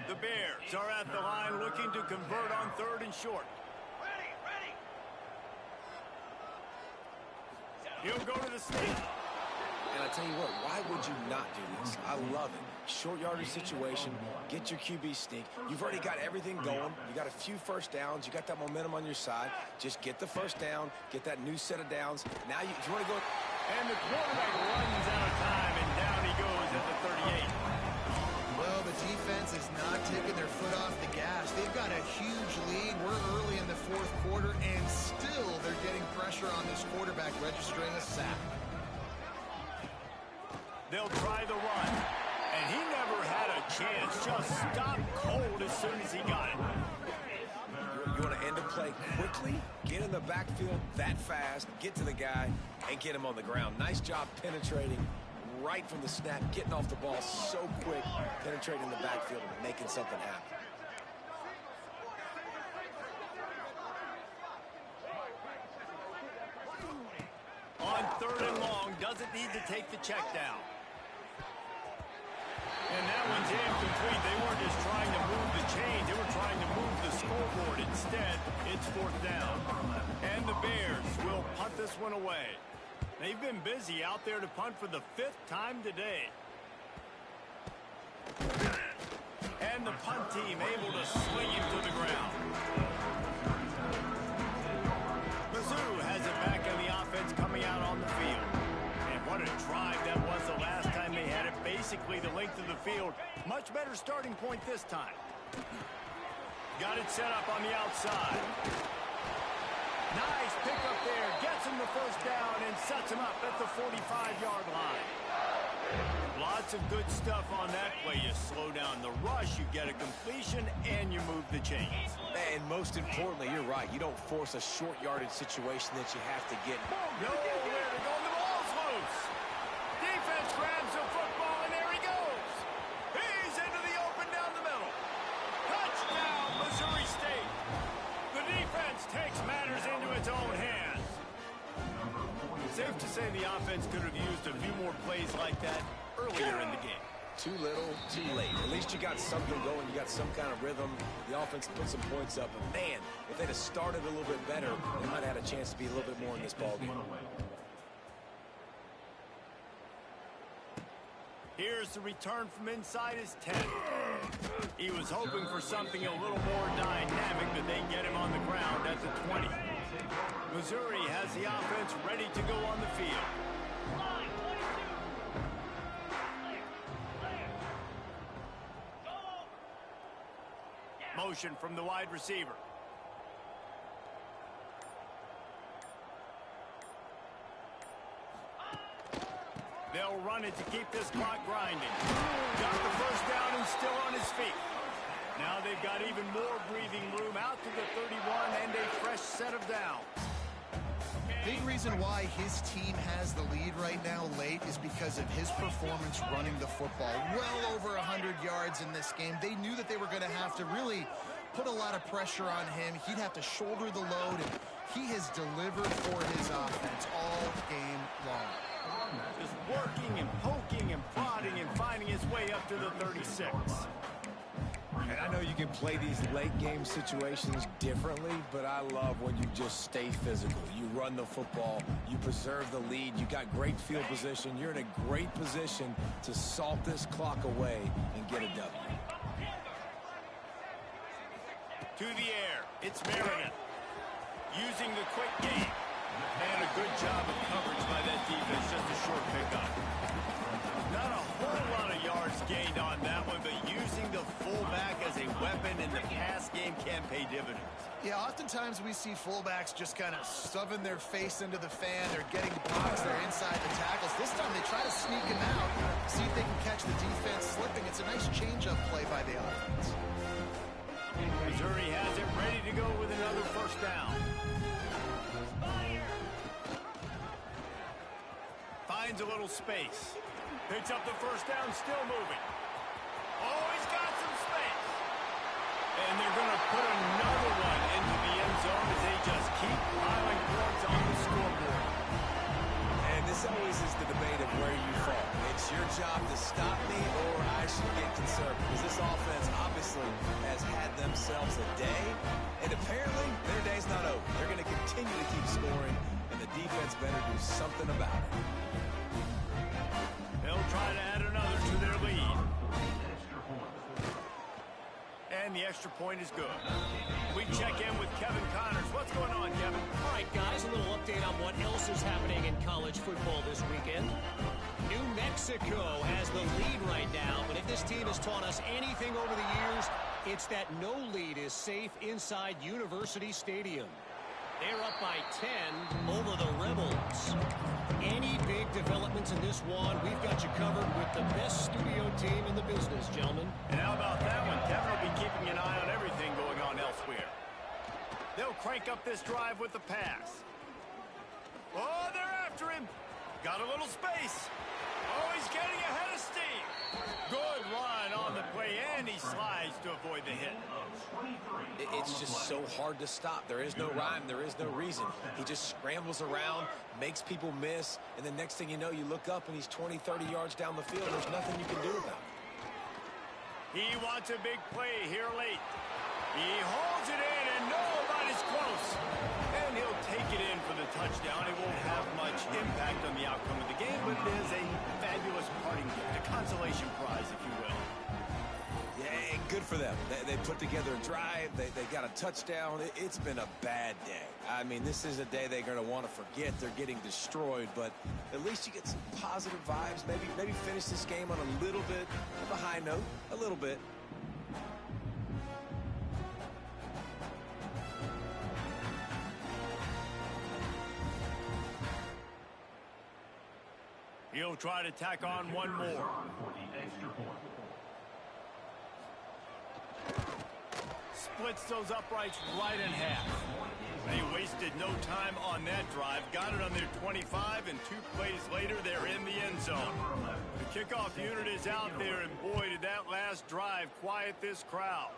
Speaker 1: The Bears are at the line looking to convert on 3rd and short. He'll go to the sneak.
Speaker 2: And I tell you what, why would you not do this? I love it. Short yardage situation, get your QB sneak. You've already got everything going. You got a few first downs. You got that momentum on your side. Just get the first down, get that new set of downs. Now you want to go.
Speaker 1: And the quarterback runs out of time, and down he goes at the 38.
Speaker 3: Well, the defense is not taking their foot off the gas. They've got a huge lead. We're early in the 4th quarter, and still they're getting pressure on this quarterback, registering a sack.
Speaker 1: They'll try the run, and he never had a chance. Just stopped cold as soon as he got it.
Speaker 2: You want to end a play quickly, get in the backfield that fast, get to the guy, and get him on the ground. Nice job penetrating right from the snap, getting off the ball so quick, penetrating the backfield and making something happen.
Speaker 1: On 3rd and long, doesn't need to take the check down. And that one's incomplete. They weren't just trying to move the chains. They were trying to move the scoreboard. Instead, it's 4th down. And the Bears will punt this one away. They've been busy out there to punt for the 5th time today. And the punt team able to swing him to the ground. Mizzou has it back on the offense coming out on the field. And what a drive that was the last time they had it. Basically the length of the field. Much better starting point this time. Got it set up on the outside. Nice pickup there. Gets him the first down and sets him up at the 45-yard line. Lots of good stuff on that play. You slow down the rush, you get a completion, and you move the chains.
Speaker 2: And most importantly, you're right. You don't force a short yardage situation that you have to get.
Speaker 1: Nowhere to go. The ball's loose. Defense grabs the football, and there he goes. He's into the open down the middle. Touchdown, Missouri State. The defense takes matters into its own hands. Safe to say the offense could have used a few more plays like that earlier in the game.
Speaker 2: Too little, too late. At least you got something going. You got some kind of rhythm. The offense put some points up. And man, if they'd have started a little bit better, they might have had a chance to be a little bit more in this ballgame.
Speaker 1: Here's the return from inside his 10. He was hoping for something a little more dynamic, but they get him on the ground at the 20. Missouri has the offense ready to go on the field. Motion from the wide receiver. They'll run it to keep this clock grinding. Got the first down and still on his feet. Now they've got even more breathing room out to the 31 and a fresh set of downs.
Speaker 3: Big reason why his team has the lead right now late is because of his performance running the football. Well over 100 yards in this game. They knew that they were going to have to really put a lot of pressure on him. He'd have to shoulder the load, and he has delivered for his offense all game long.
Speaker 1: Just working and poking and prodding and finding his way up to the 36.
Speaker 2: And I know you can play these late game situations differently, but I love when you just stay physical. You run the football, you preserve the lead, you got great field position, you're in a great position to salt this clock away and get a W.
Speaker 1: To the air, it's Meredith. Using the quick game. And a good job of coverage by that defense, just a short pickup. Not a whole lot of yards gained on that one, but using the fullback as a weapon in the pass game can pay dividends.
Speaker 3: Yeah, oftentimes we see fullbacks just kind of shoving their face into the fan. They're getting blocks. They're inside the tackles. This time they try to sneak him out, see if they can catch the defense slipping. It's a nice change-up play by the offense.
Speaker 1: Missouri has it ready to go with another first down. Finds a little space. Picks up the first down, still moving. Oh, he's got some space. And they're going to put another one into the end zone as they just keep piling points on the scoreboard.
Speaker 2: And this always is the debate of where you fall. It's your job to stop me or I should get conservative. Because this offense obviously has had themselves a day. And apparently their day's not over. They're going to continue to keep scoring. And the defense better do something about it.
Speaker 1: They'll try to add another to their lead. And the extra point is good. We check in with Kevin Connors. What's going on, Kevin?
Speaker 5: All right, guys, a little update on what else is happening in college football this weekend. New Mexico has the lead right now, but if this team has taught us anything over the years, it's that no lead is safe inside University Stadium. They're up by 10 over the Rebels. Any big developments in this one, we've got you covered with the best studio team in the business, gentlemen.
Speaker 1: And how about that one? Kevin will be keeping an eye on everything going on elsewhere. They'll crank up this drive with the pass. Oh, they're after him. Got a little space. Oh, he's getting ahead of steam. Good run on the play, and he slides to avoid the hit.
Speaker 2: It's just so hard to stop. There is no rhyme. There is no reason. He just scrambles around, makes people miss, and the next thing you know, you look up and he's 20, 30 yards down the field. There's nothing you can do about it.
Speaker 1: He wants a big play here late. He holds it in, and nobody's close. And he'll take it in for the touchdown. It won't have much impact on the outcome of the game, but it is a fabulous parting gift, a consolation prize, if you will.
Speaker 2: Yeah, good for them. They put together a drive. They got a touchdown. It's been a bad day. I mean, this is a day they're going to want to forget. They're getting destroyed, but at least you get some positive vibes. Maybe finish this game on a little bit of a high note, a little bit.
Speaker 1: He'll try to tack on one more. Splits those uprights right in half. They wasted no time on that drive. Got it on their 25, and 2 plays later, they're in the end zone. The kickoff unit is out there, and boy, did that last drive quiet this crowd.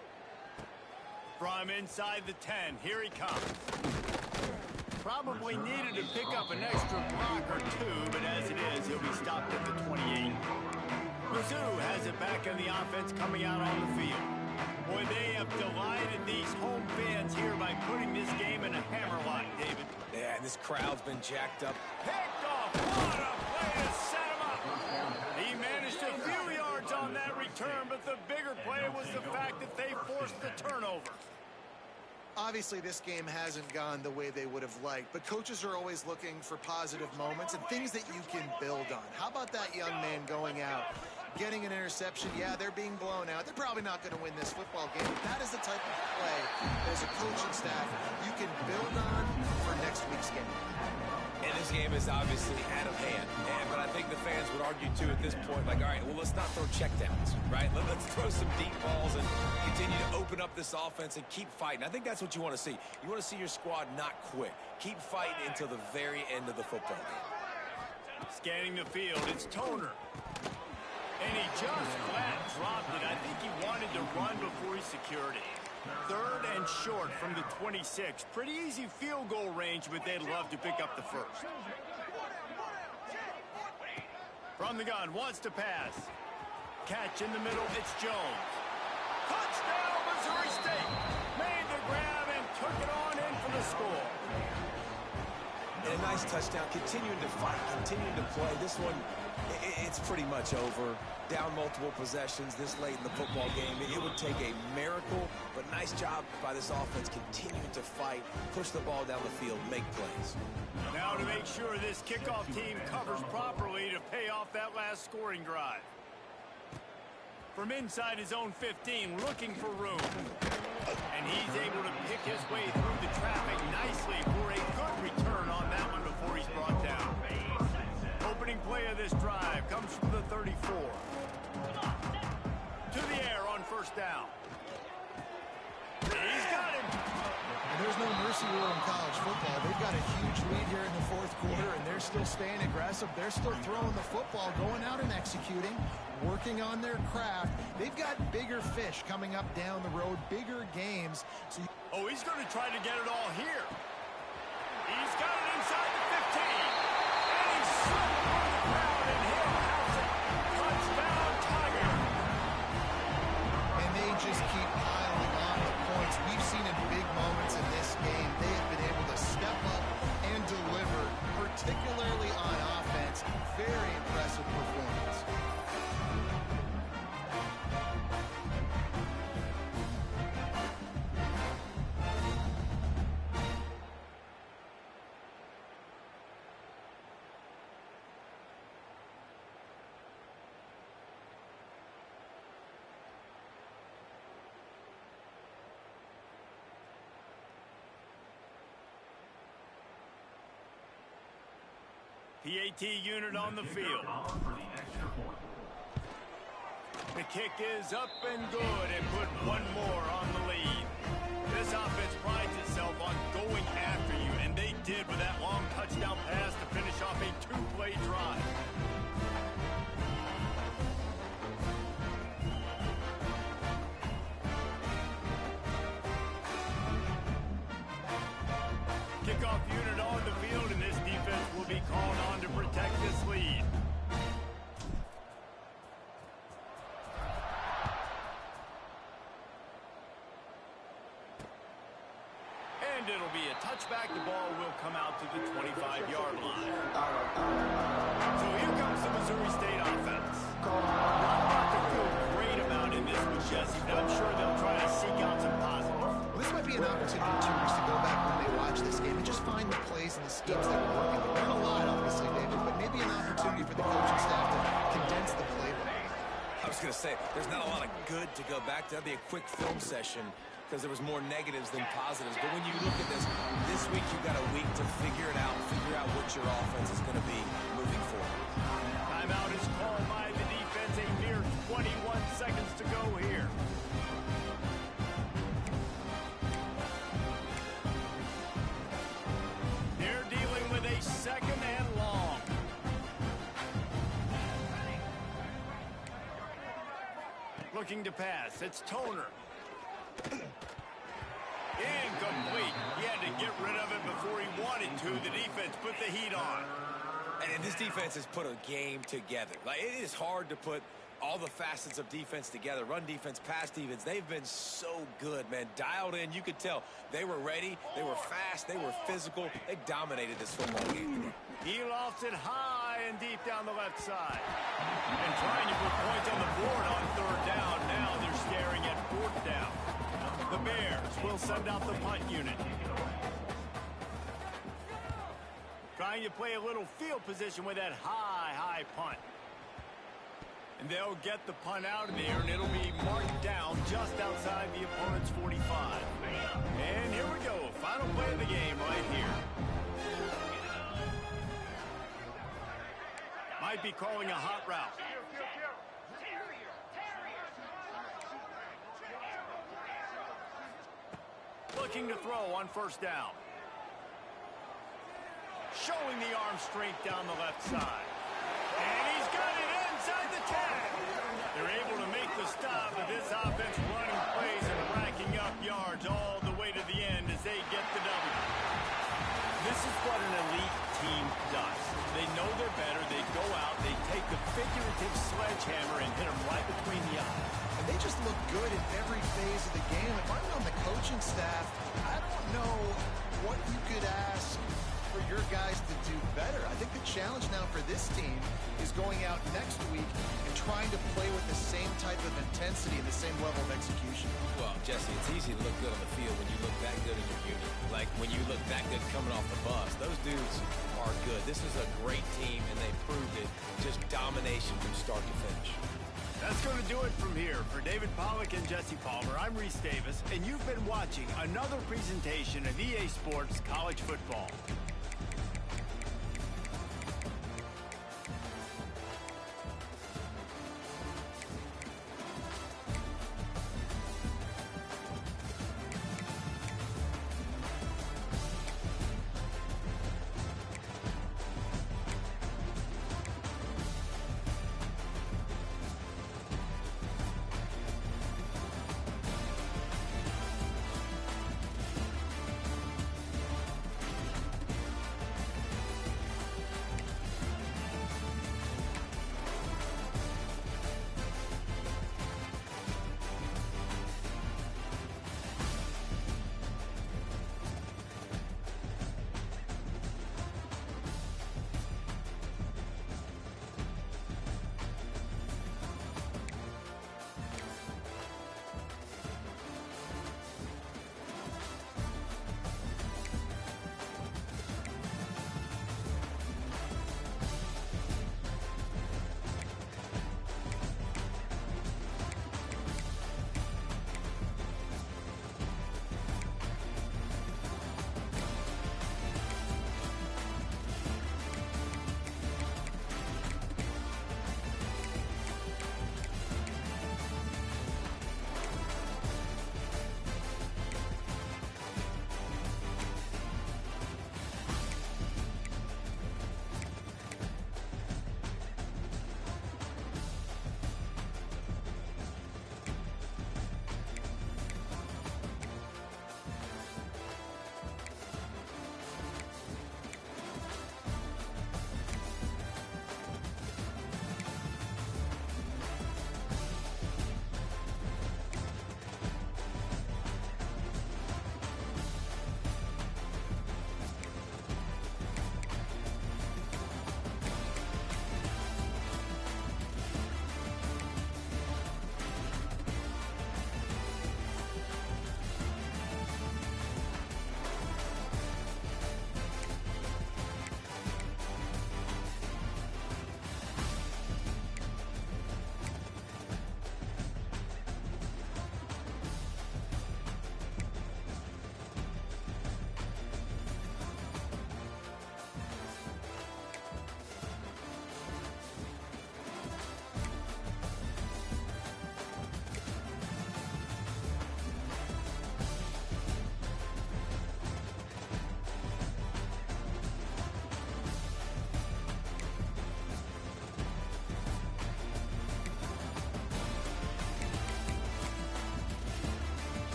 Speaker 1: From inside the 10, here he comes. Probably needed to pick up an extra block or two, but as it is, he'll be stopped at the 28. Mizzou has it back in the offense coming out on the field. Boy, they have delighted these home fans here by putting this game in a hammerlock, David.
Speaker 2: Yeah, and this crowd's been jacked up.
Speaker 1: Picked off. What a play to set him up. He managed a few yards on that return, but the bigger play was the fact that they forced the turnover.
Speaker 3: Obviously, this game hasn't gone the way they would have liked, but coaches are always looking for positive moments and things that you can build on. How about that young man going out, getting an interception? Yeah, they're being blown out. They're probably not going to win this football game, but that is the type of play that as a coaching staff you can build on for next week's game.
Speaker 2: And this game is obviously out of hand. But I think the fans would argue, too, at this point, like, all right, well, let's not throw checkdowns, right? Let's throw some deep balls and continue to open up this offense and keep fighting. I think that's what you want to see. You want to see your squad not quit. Keep fighting until the very end of the football game.
Speaker 1: Scanning the field, it's Toner. And he just flat dropped it. I think he wanted to run before he secured it. 3rd and short from the 26. Pretty easy field goal range, but they'd love to pick up the first. From the gun, wants to pass. Catch in the middle, it's Jones. Touchdown, Missouri State. Made the grab and took it on in for the score.
Speaker 2: And a nice touchdown, continuing to fight, continuing to play. This one, it's pretty much over. Down multiple possessions this late in the football game. It would take a miracle, but nice job by this offense continuing to fight, push the ball down the field, make plays.
Speaker 1: Now to make sure this kickoff team covers properly to pay off that last scoring drive. From inside his own 15, looking for room. And he's able to pick his way through the traffic nicely for a good return on that one before he's brought down. Opening play of this drive comes from the 34. To the air on first down. He's got him.
Speaker 3: And there's no mercy rule in college football. They've got a huge lead here in the fourth quarter, and they're still staying aggressive. They're still throwing the football, going out and executing, working on their craft. They've got bigger fish coming up down the road, bigger games.
Speaker 1: Oh, he's going to try to get it all here. He's got it inside the 15. And he's slipped through the crowd, and he'll house it. Touchdown, Tiger.
Speaker 3: And they just keep piling on the points. We've seen in big moments in this game, they have been able to step up and deliver, particularly on offense. Very impressive performance.
Speaker 1: PAT unit on the field. The kick is up and good and put one more on the lead. This offense prides itself on going after you, and they did with that long touchdown pass to finish off a two-play drive. Kickoff unit on the field, and this defense will be called on to protect this lead. And it'll be a touchback. The ball will come out to the 25-yard line. So here comes the Missouri State offense. Not to feel great about in this one, Jesse, but I'm sure they'll try to seek out some positives.
Speaker 3: Well, this might be an opportunity for tuners to go back when they watch this game and just find the plays and the schemes that were working. They learn a lot, obviously, David, but maybe an opportunity for the coaching staff to condense the playbook.
Speaker 2: I was going to say, there's not a lot of good to go back to. That'd be a quick film session because there was more negatives than positives. But when you look at this week you've got a week to figure it out, figure out what your offense is going to be moving forward.
Speaker 1: Timeout is called by the defense. A mere 21 seconds to go here. They're dealing with a second and long. Looking to pass. It's Toner. Incomplete. He had to get rid of it before he wanted to. The defense put the heat on.
Speaker 2: And this defense has put a game together. Like, it is hard to put all the facets of defense together. Run defense, pass defense. They've been so good, man. Dialed in. You could tell they were ready. They were fast. They were physical. They dominated this football game.
Speaker 1: He lofts it high and deep down the left side. And trying to put points on the board on third down. Now they're staring at fourth down. The Bears will send out the punt unit. Trying to play a little field position with that high punt. And they'll get the punt out of there, and it'll be marked down just outside the opponent's 45. And here we go. Final play of the game right here. Might be calling a hot route. Looking to throw on first down. Showing the arm strength down the left side. And he's got it inside the 10. They're able to make the stop with this offense running plays and racking up yards all the way to the end as they get the W. This is what an elite team does. They know they're better. They go out. They take the figurative sledgehammer and hit them right between the eyes.
Speaker 3: And they just look good in every phase of the game. If I'm on the coaching staff, I don't know what you could ask for your guys to do better. I think the challenge now for this team is going out next week and trying to play with the same type of intensity and the same level of execution.
Speaker 2: Well, Jesse, it's easy to look good on the field when you look that good in your unit. Like when you look that good coming off the bus. Those dudes are good. This is a great team, and they proved it. Just domination from start to finish.
Speaker 1: That's going to do it from here. For David Pollack and Jesse Palmer, I'm Reese Davis, and you've been watching another presentation of EA Sports College Football.